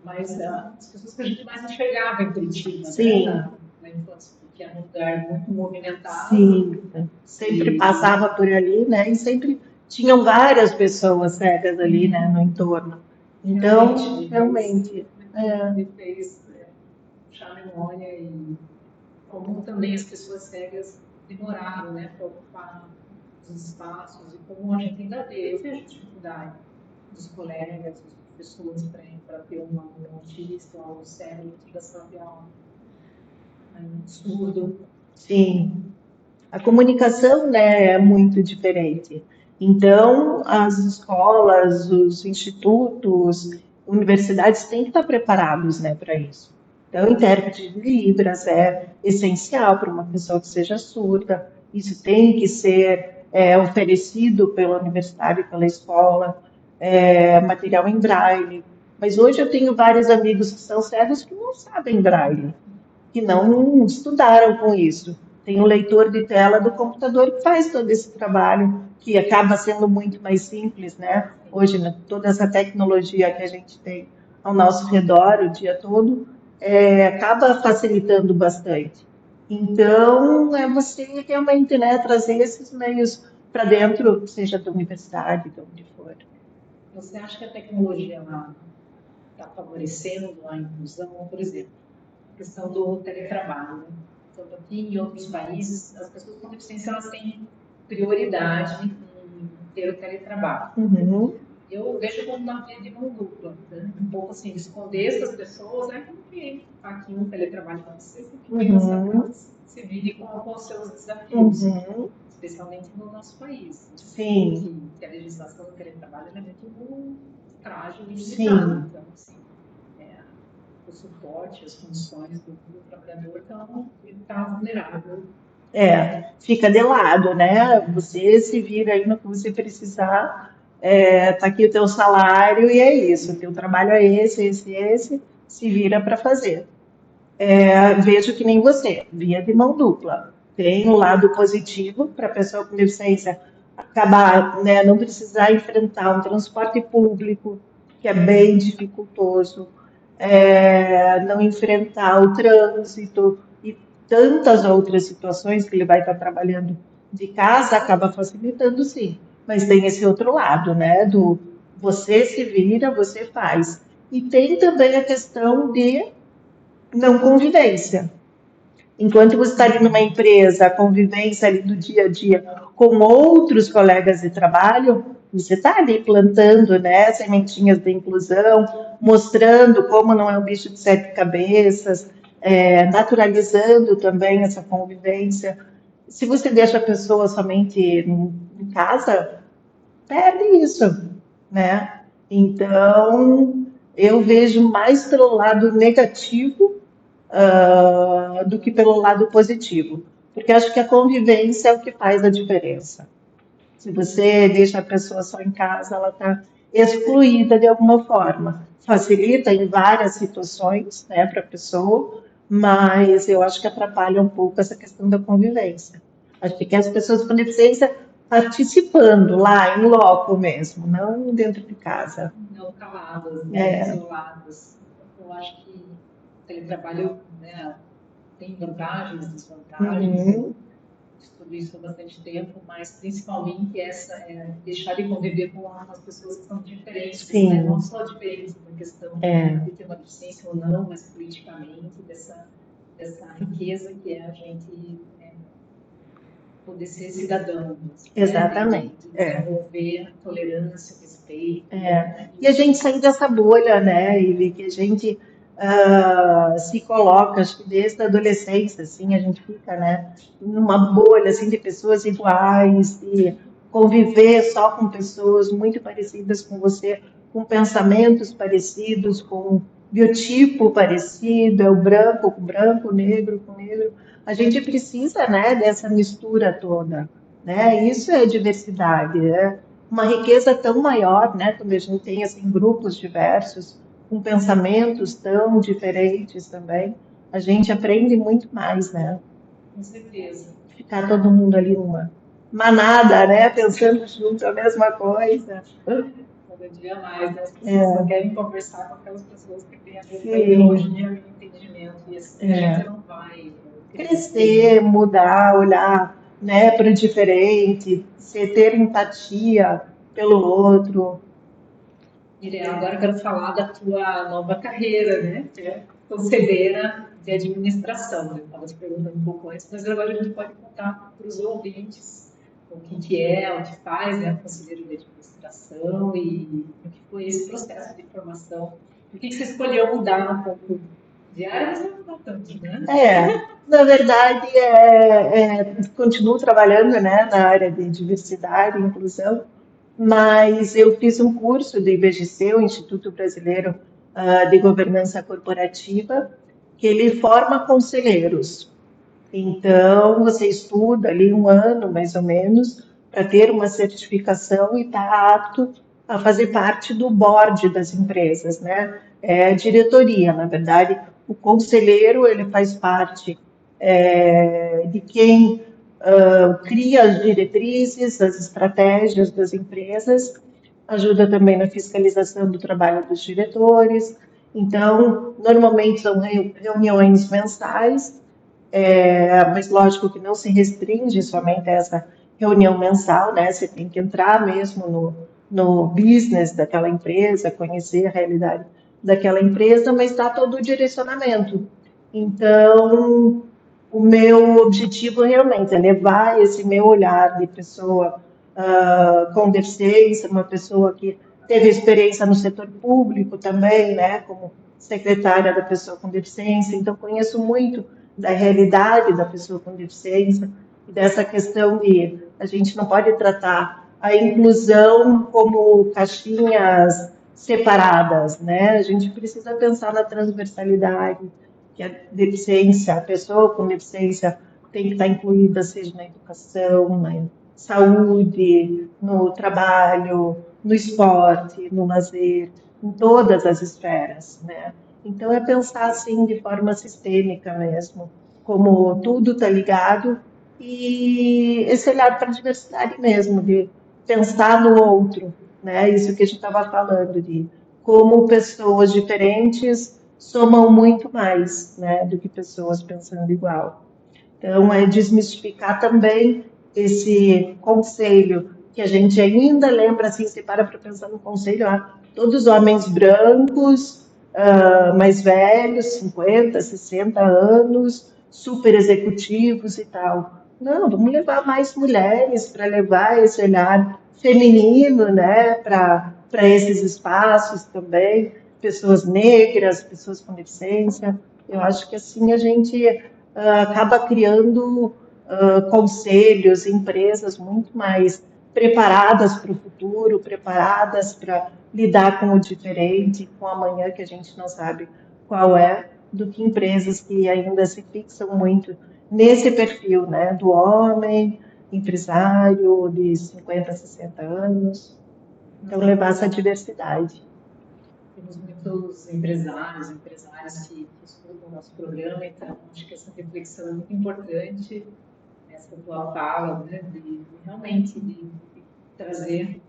mais as pessoas que a gente mais enxergava em Curitiba,
Sim.
Né? Na infância, porque era um lugar muito movimentado.
Sim, sempre passava por ali, né? E sempre tinham várias pessoas cegas ali, né, no entorno. Então, realmente.
Me fez puxar a memória e como também as pessoas cegas demoraram, né, para ocupar os espaços e como a gente ainda vê. Eu vejo dificuldade dos colegas, dos professores para ter um autista, um aluno cego dentro da sala de aula. Um surdo.
Sim. A comunicação, né, é muito diferente. Então, as escolas, os institutos, universidades têm que estar preparados, né, para isso. Então, o intérprete de Libras é essencial para uma pessoa que seja surda. Isso tem que ser oferecido pela universidade, pela escola, material em braille. Mas hoje eu tenho vários amigos que são cegos que não sabem braille, que não estudaram com isso. Tem o leitor de tela do computador que faz todo esse trabalho, que acaba sendo muito mais simples, né? Hoje, né, toda essa tecnologia que a gente tem ao nosso redor o dia todo, acaba facilitando bastante. Então, é você realmente, né, trazer esses meios para dentro, seja da universidade, de onde for.
Você acha que a tecnologia está favorecendo a inclusão, por exemplo? Questão do teletrabalho, né? Tanto aqui em outros países, as pessoas com deficiência elas têm prioridade em ter o teletrabalho.
Uhum.
Eu vejo como uma via de mão dupla, né? Um pouco assim, de esconder essas pessoas, porque aqui no teletrabalho para você, você fica na sua casa, se vire com os seus desafios, especialmente no nosso país.
Sim.
Que a legislação do teletrabalho é muito frágil e
Sim.
limitada. Então, assim, o suporte, as funções do trabalhador está vulnerável.
Fica de lado, né? Você se vira aí no que você precisar, tá aqui o teu salário e é isso. O teu trabalho é esse, se vira para fazer. Vejo que nem você, via de mão dupla. Tem um lado positivo para a pessoa com deficiência acabar, né, não precisar enfrentar um transporte público, que é bem dificultoso, não enfrentar o trânsito e tantas outras situações que ele vai estar trabalhando de casa, acaba facilitando, sim. Mas tem esse outro lado, né, do você se vira, você faz. E tem também a questão de não convivência. Enquanto você está ali numa empresa, a convivência ali do dia a dia com outros colegas de trabalho, você está ali plantando, né, sementinhas da inclusão, mostrando como não é um bicho de sete cabeças, naturalizando também essa convivência. Se você deixa a pessoa somente em casa, perde isso, né? Então, eu vejo mais pelo lado negativo do que pelo lado positivo. Porque acho que a convivência é o que faz a diferença. Se você deixa a pessoa só em casa, ela está excluída de alguma forma. Facilita em várias situações, né, para a pessoa, mas eu acho que atrapalha um pouco essa questão da convivência. Acho que as pessoas com deficiência participando lá, em loco mesmo, não dentro de casa.
Não caladas, isoladas. Eu acho que o teletrabalho, né, tem vantagens, desvantagens. Estudo isso há bastante tempo, mas principalmente deixar de conviver com as pessoas que são diferentes, né? Não só diferentes na questão de ter uma deficiência ou não, mas politicamente, dessa riqueza que é a gente poder ser cidadão.
Exatamente.
Né? Desenvolver a tolerância, o respeito.
E a gente sair dessa bolha, né? E ver que a gente se coloca, acho que desde a adolescência, assim, a gente fica, né, numa bolha, assim, de pessoas iguais, e conviver só com pessoas muito parecidas com você, com pensamentos parecidos, com biotipo parecido, é o branco com branco, o negro com negro. A gente precisa, né, dessa mistura toda, né? Isso é diversidade, é uma riqueza tão maior, né, quando a gente tem, assim, grupos diversos, com pensamentos tão diferentes também, a gente aprende muito mais, né?
Com certeza.
Ficar todo mundo ali numa manada, né? Pensando junto a mesma coisa.
Cada dia mais, né? As pessoas só querem conversar com aquelas pessoas que têm a mesma ideologia e o entendimento. E assim a gente não vai
crescer, mudar, olhar, né, para o diferente, ter empatia pelo outro.
Mirella, agora eu quero falar da tua nova carreira, né? Que é conselheira de administração. Eu estava te perguntando um pouco antes, mas agora a gente pode contar para os ouvintes o que é, o que faz, né, o conselheiro de administração e o que foi esse processo de formação. Por que você escolheu mudar um pouco de área, mas não mudar tanto, né?
Na verdade, continuo trabalhando, né, na área de diversidade e inclusão, mas eu fiz um curso do IBGC, o Instituto Brasileiro de Governança Corporativa, que ele forma conselheiros. Então, você estuda ali um ano, mais ou menos, para ter uma certificação e estar apto a fazer parte do board das empresas, né? É a diretoria, na verdade, o conselheiro, ele faz parte de quem cria as diretrizes, as estratégias das empresas, ajuda também na fiscalização do trabalho dos diretores. Então, normalmente são reuniões mensais, mas lógico que não se restringe somente a essa reunião mensal, né? Você tem que entrar mesmo no business daquela empresa, conhecer a realidade daquela empresa, mas dá todo o direcionamento. Então, o meu objetivo realmente é levar esse meu olhar de pessoa com deficiência, uma pessoa que teve experiência no setor público também, né? Como secretária da pessoa com deficiência, então conheço muito da realidade da pessoa com deficiência e dessa questão de a gente não pode tratar a inclusão como caixinhas separadas, né? A gente precisa pensar na transversalidade, que a deficiência, a pessoa com deficiência tem que estar incluída, seja na educação, na saúde, no trabalho, no esporte, no lazer, em todas as esferas, né? Então, é pensar assim de forma sistêmica mesmo, como tudo está ligado, e esse olhar para a diversidade mesmo, de pensar no outro, né? Isso que a gente estava falando, de como pessoas diferentes somam muito mais, né, do que pessoas pensando igual. Então, é desmistificar também esse conselho, que a gente ainda lembra, assim, se para pensar no conselho, todos homens brancos, mais velhos, 50, 60 anos, super executivos e tal. Não, vamos levar mais mulheres para levar esse olhar feminino, né, para esses espaços também, pessoas negras, pessoas com deficiência. Eu acho que assim a gente acaba criando conselhos, empresas muito mais preparadas para o futuro, preparadas para lidar com o diferente, com amanhã que a gente não sabe qual é, do que empresas que ainda se fixam muito nesse perfil, né, do homem, empresário de 50, 60 anos. Então, levar essa diversidade.
Temos muitos empresários, empresárias que escutam o nosso programa, então acho que essa reflexão é muito importante, essa tua fala, né, de realmente de trazer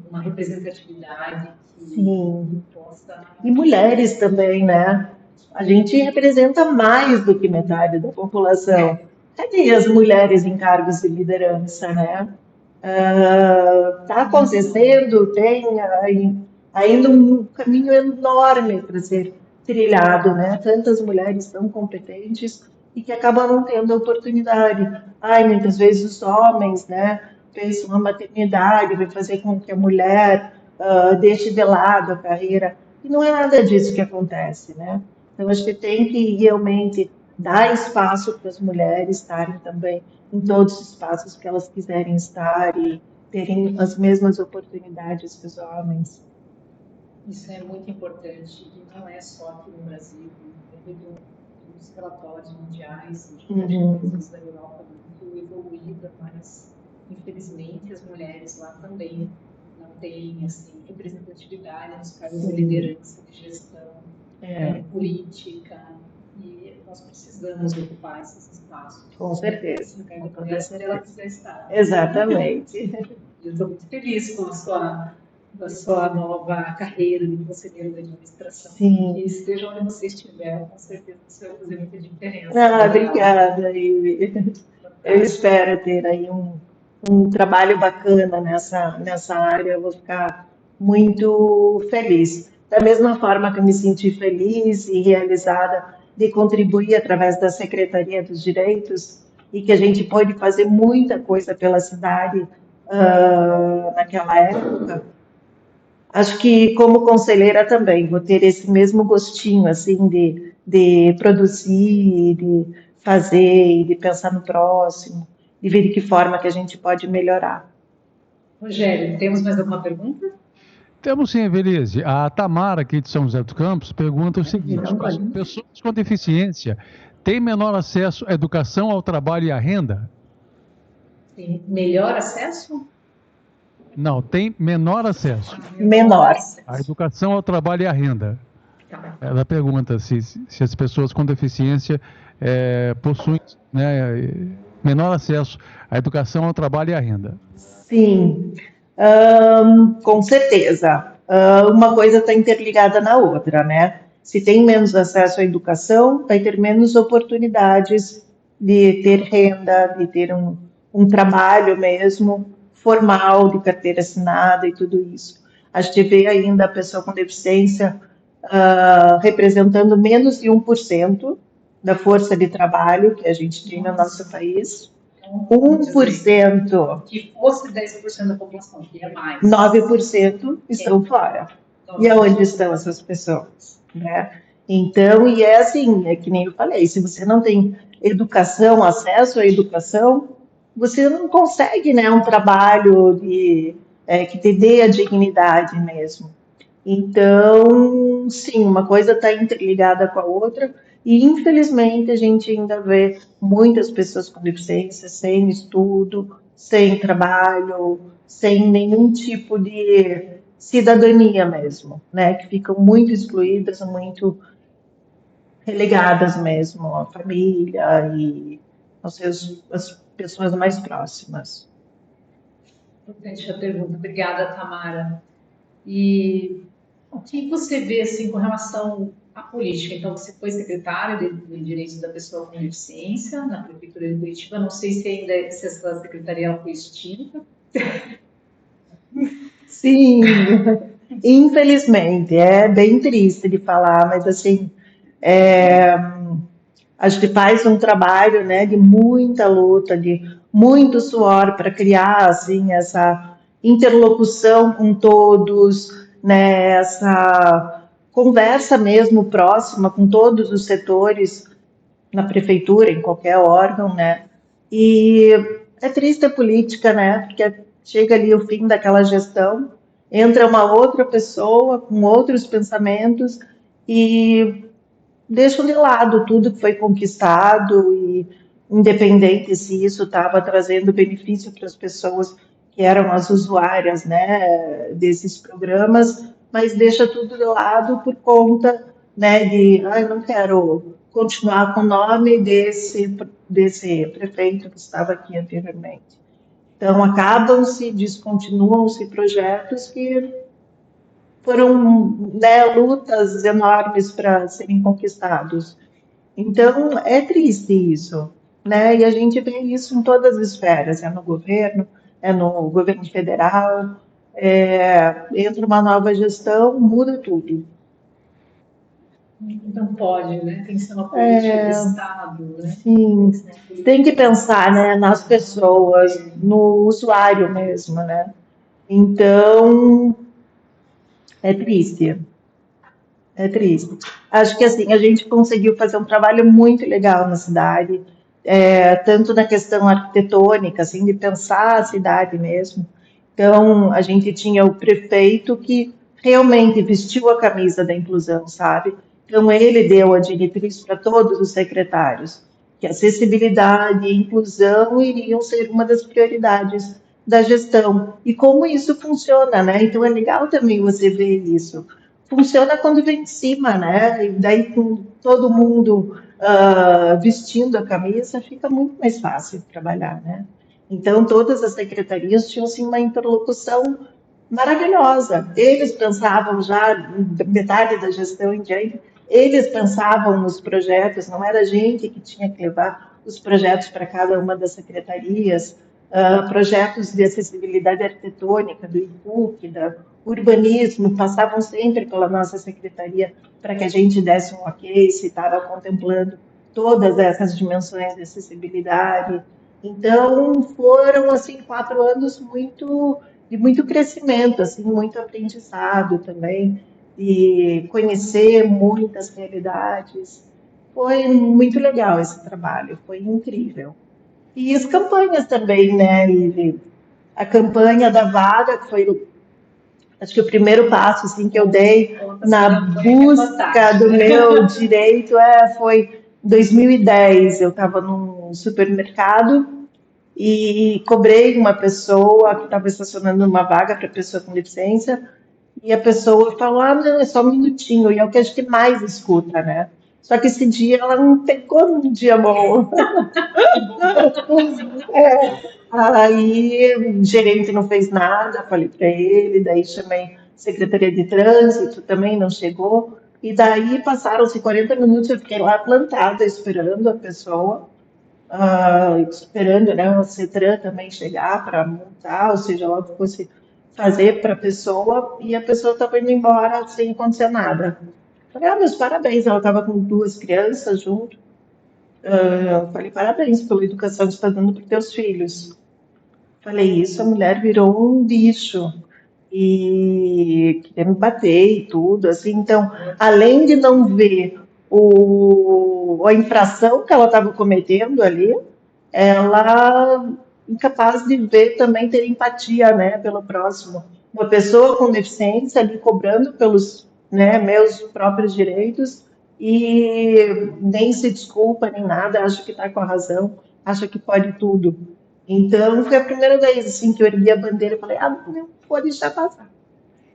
uma representatividade que possa...
E mulheres também, né? A gente representa mais do que metade da população. Cadê as mulheres em cargos de liderança, né? Está acontecendo, tem ainda um caminho enorme para ser trilhado, né? Tantas mulheres tão competentes e que acabam não tendo a oportunidade. Muitas vezes os homens, né, pensam a maternidade vai fazer com que a mulher deixe de lado a carreira. E não é nada disso que acontece, né? Então, acho que tem que realmente dar espaço para as mulheres estarem também em todos os espaços que elas quiserem estar e terem as mesmas oportunidades que os homens.
Isso é muito importante e não é só aqui no Brasil. Dos relatórios mundiais, de empresas da Europa muito evoluída, mas infelizmente as mulheres lá também não têm assim, representatividade nos cargos de liderança, de gestão, política, e nós precisamos ocupar esses espaços.
Com certeza.
Se ela quiser estar.
Exatamente.
Eu estou muito feliz com a sua nova carreira de conselheiro de administração.
Sim.
Que esteja onde você estiver, com certeza você vai fazer muita diferença.
Obrigada, Ivy. Eu espero ter aí um trabalho bacana nessa área, eu vou ficar muito feliz. Da mesma forma que eu me senti feliz e realizada de contribuir através da Secretaria dos Direitos e que a gente pôde fazer muita coisa pela cidade naquela época. Acho que como conselheira também vou ter esse mesmo gostinho assim de produzir, de fazer, e de pensar no próximo, de ver de que forma que a gente pode melhorar.
Rogério, temos mais alguma pergunta?
Temos sim, Evelise. A Tamara, aqui de São José dos Campos, pergunta o seguinte: as pessoas com deficiência têm menor acesso à educação, ao trabalho e à renda?
Tem melhor acesso?
Não, tem menor acesso
Menor.
à educação, ao trabalho e à renda.
Tá.
Ela pergunta se as pessoas com deficiência possuem, né, menor acesso à educação, ao trabalho e à renda.
Sim, com certeza. Uma coisa está interligada na outra, né? Se tem menos acesso à educação, vai ter menos oportunidades de ter renda, de ter um trabalho mesmo formal, de carteira assinada e tudo isso. A gente vê ainda a pessoa com deficiência representando menos de 1% da força de trabalho que a gente tem no nosso país. 1%.
Que fosse 10% da população, que é mais.
9% estão fora. E aonde estão essas pessoas? Né? Então, e é assim, é que nem eu falei, se você não tem educação, acesso à educação, você não consegue, né, um trabalho que te dê a dignidade mesmo. Então, sim, uma coisa está interligada com a outra, e infelizmente a gente ainda vê muitas pessoas com deficiência sem estudo, sem trabalho, sem nenhum tipo de cidadania mesmo, né? Que ficam muito excluídas, muito relegadas mesmo à família e às pessoas mais próximas.
Importante a pergunta. Obrigada, Tamara. E o que você vê assim com relação à política? Então, você foi secretária de Direitos da Pessoa com Deficiência na Prefeitura de Curitiba. Não sei se essa secretaria foi extinta.
Sim, infelizmente, é bem triste de falar, mas assim, a gente faz um trabalho, né, de muita luta, de muito suor para criar assim essa interlocução com todos, né, essa conversa mesmo próxima com todos os setores na prefeitura, em qualquer órgão, né? E é triste a política, né? Porque chega ali o fim daquela gestão, entra uma outra pessoa com outros pensamentos e deixam de lado tudo que foi conquistado, e independente se isso estava trazendo benefício para as pessoas que eram as usuárias, né, desses programas, mas deixa tudo de lado por conta, né, de eu não quero continuar com o nome desse prefeito que estava aqui anteriormente. Então descontinuam-se projetos que foram, né, lutas enormes para serem conquistados. Então, é triste isso, né? E a gente vê isso em todas as esferas, é no governo federal, entra uma nova gestão, muda tudo.
Não pode, né? Tem que ser uma política de Estado, né?
Sim, tem que pensar, né, nas pessoas, no usuário mesmo, né? Então, é triste. É triste. Acho que assim, a gente conseguiu fazer um trabalho muito legal na cidade, tanto na questão arquitetônica, assim, de pensar a cidade mesmo. Então, a gente tinha o prefeito que realmente vestiu a camisa da inclusão, sabe? Então, ele deu a diretriz para todos os secretários, que acessibilidade e inclusão iriam ser uma das prioridades da gestão. E como isso funciona, né? Então, é legal também você ver isso. Funciona quando vem de cima, né? E daí, com todo mundo vestindo a camisa, fica muito mais fácil trabalhar, né? Então, todas as secretarias tinham, assim, uma interlocução maravilhosa. Eles pensavam já, metade da gestão em diante, eles pensavam nos projetos, não era a gente que tinha que levar os projetos para cada uma das secretarias, projetos de acessibilidade arquitetônica, do IPUC, da urbanismo, passavam sempre pela nossa secretaria para que a gente desse um ok, se estava contemplando todas essas dimensões de acessibilidade. Então, foram, assim, 4 anos de muito crescimento, assim, muito aprendizado também, e conhecer muitas realidades. Foi muito legal esse trabalho, foi incrível. E as campanhas também, né, Ivi? A campanha da vaga, que foi, acho que o primeiro passo assim, que eu dei na busca do meu direito foi em 2010. Eu estava num supermercado e cobrei uma pessoa que estava estacionando uma vaga para pessoa com deficiência, e a pessoa falou, ah, não, é só um minutinho, e é o que a gente mais escuta, né? Só que esse dia ela não pegou um dia bom. Aí o gerente não fez nada, falei para ele, daí chamei a Secretaria de Trânsito, também não chegou. E daí passaram-se 40 minutos, eu fiquei lá plantada, esperando a pessoa, esperando, né, o CETRAN também chegar para montar, ou seja, lá o que fosse fazer para a pessoa, e a pessoa estava indo embora sem acontecer nada. Falei, ah, meus parabéns, ela estava com 2 crianças junto. Eu falei, parabéns pela educação que você está dando para os teus filhos. Falei isso, a mulher virou um bicho e queria me bater e tudo, assim. Então, além de não ver a infração que ela estava cometendo ali, ela incapaz de ver também ter empatia, né, pelo próximo. Uma pessoa com deficiência ali cobrando pelos, né, meus próprios direitos e nem se desculpa nem nada, acha que está com a razão, acha que pode tudo. Então, foi a primeira vez assim, que eu ergui a bandeira e falei, ah, não vou deixar passar.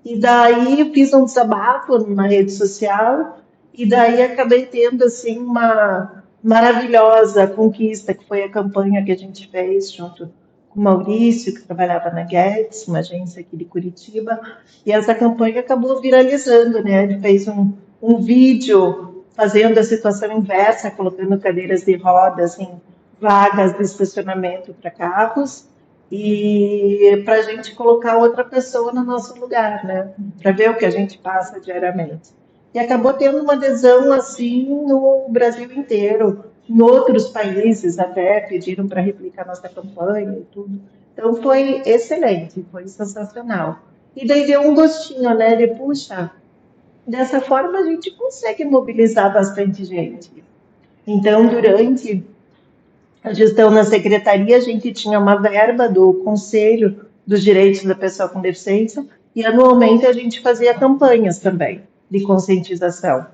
E daí eu fiz um desabafo na rede social e daí acabei tendo assim uma maravilhosa conquista, que foi a campanha que a gente fez junto com o Maurício, que trabalhava na Guedes, uma agência aqui de Curitiba, e essa campanha acabou viralizando, né? Ele fez um vídeo fazendo a situação inversa, colocando cadeiras de rodas em vagas de estacionamento para carros, e para a gente colocar outra pessoa no nosso lugar, né? Para ver o que a gente passa diariamente. E acabou tendo uma adesão assim no Brasil inteiro, em outros países até pediram para replicar nossa campanha e tudo. Então foi excelente, foi sensacional. E daí deu um gostinho, né? De puxa, dessa forma a gente consegue mobilizar bastante gente. Então, durante a gestão na secretaria, a gente tinha uma verba do Conselho dos Direitos da Pessoa com Deficiência e anualmente a gente fazia campanhas também de conscientização.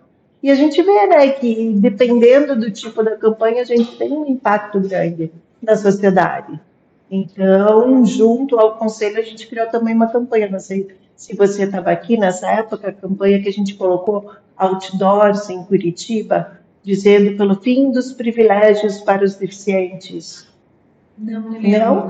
E a gente vê, né, que dependendo do tipo da campanha, a gente tem um impacto grande na sociedade. Então, junto ao Conselho, a gente criou também uma campanha. Não sei se você estava aqui nessa época, a campanha que a gente colocou outdoors em Curitiba, dizendo pelo fim dos privilégios para os deficientes. Não?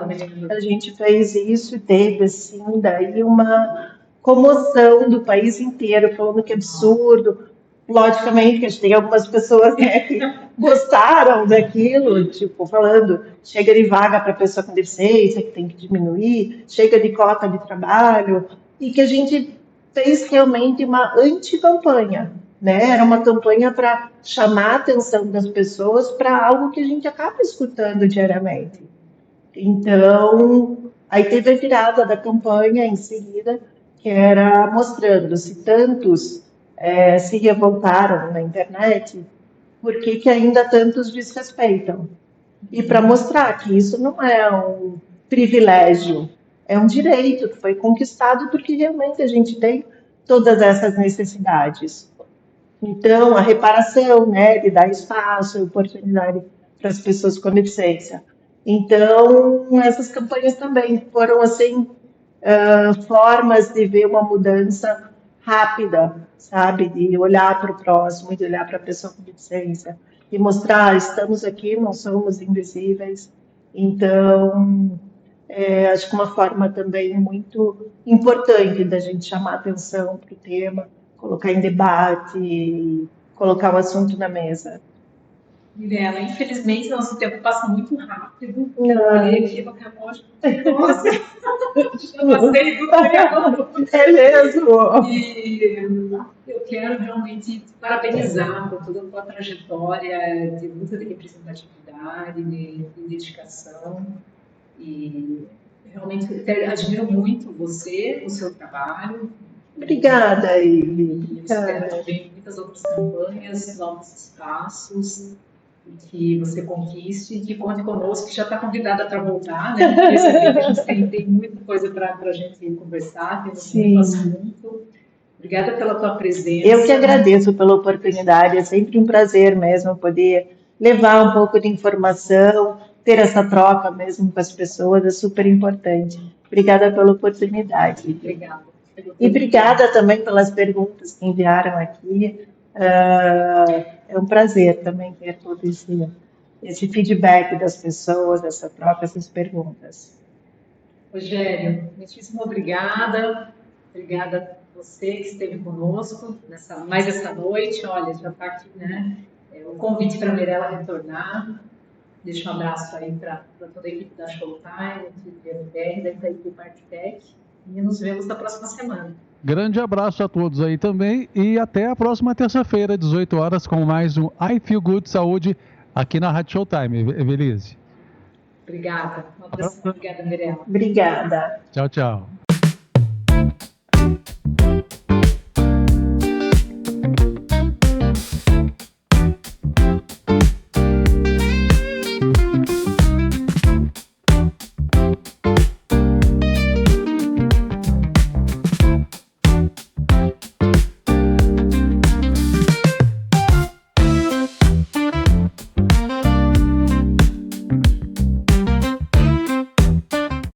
A gente fez isso e teve, assim, daí uma comoção do país inteiro, falando que absurdo. Logicamente que a gente tem algumas pessoas, né, que gostaram daquilo, tipo, falando, chega de vaga para pessoa com deficiência, que tem que diminuir, chega de cota de trabalho, e que a gente fez realmente uma anti-campanha, né? Era uma campanha para chamar a atenção das pessoas para algo que a gente acaba escutando diariamente. Então, aí teve a virada da campanha em seguida, que era mostrando se tantos se revoltaram na internet, por que ainda tantos desrespeitam? E para mostrar que isso não é um privilégio, é um direito que foi conquistado porque realmente a gente tem todas essas necessidades. Então, a reparação, né, de dar espaço, oportunidade para as pessoas com deficiência. Então, essas campanhas também foram, assim, formas de ver uma mudança rápida, sabe? De olhar para o próximo, de olhar para a pessoa com deficiência, e mostrar, estamos aqui, não somos invisíveis. Então, acho que uma forma também muito importante da gente chamar atenção para o tema, colocar em debate, colocar o assunto na mesa.
Mirela, infelizmente nosso tempo passa muito rápido.
Não.
Olhei aqui no relógio. Nossa, já passei do tempo.
É mesmo?
E eu quero realmente parabenizar por toda a tua trajetória de luta de representatividade, de dedicação. E realmente admiro muito você, o seu trabalho.
Obrigada,
E
Ivi.
eu espero que venham muitas outras campanhas, novos espaços, e que você conquiste, e que conte conosco, que já está convidada para voltar, né? Porque a gente tem muita coisa para a gente conversar, temos muito assunto. Obrigada pela tua presença.
Eu que agradeço pela oportunidade, é sempre um prazer mesmo poder levar um pouco de informação, ter essa troca mesmo com as pessoas, é super importante. Obrigada pela oportunidade.
Obrigada.
E obrigada também pelas perguntas que enviaram aqui. É um prazer também ter todo esse feedback das pessoas, essa troca, essas perguntas.
Rogério, muitíssimo obrigada. Obrigada a você que esteve conosco mais essa noite. Olha, já está aqui, né? O convite para a Mirela retornar. Deixa um abraço aí para toda a equipe da Showtime, da FBR, da equipe do Partec. E nos vemos na próxima semana.
Grande abraço a todos aí também e até a próxima terça-feira, 18 horas, com mais um I Feel Good Saúde aqui na Rádio Showtime, Evelise.
Obrigada. Um abraço. Obrigada, Mirela.
Obrigada.
Tchau, tchau.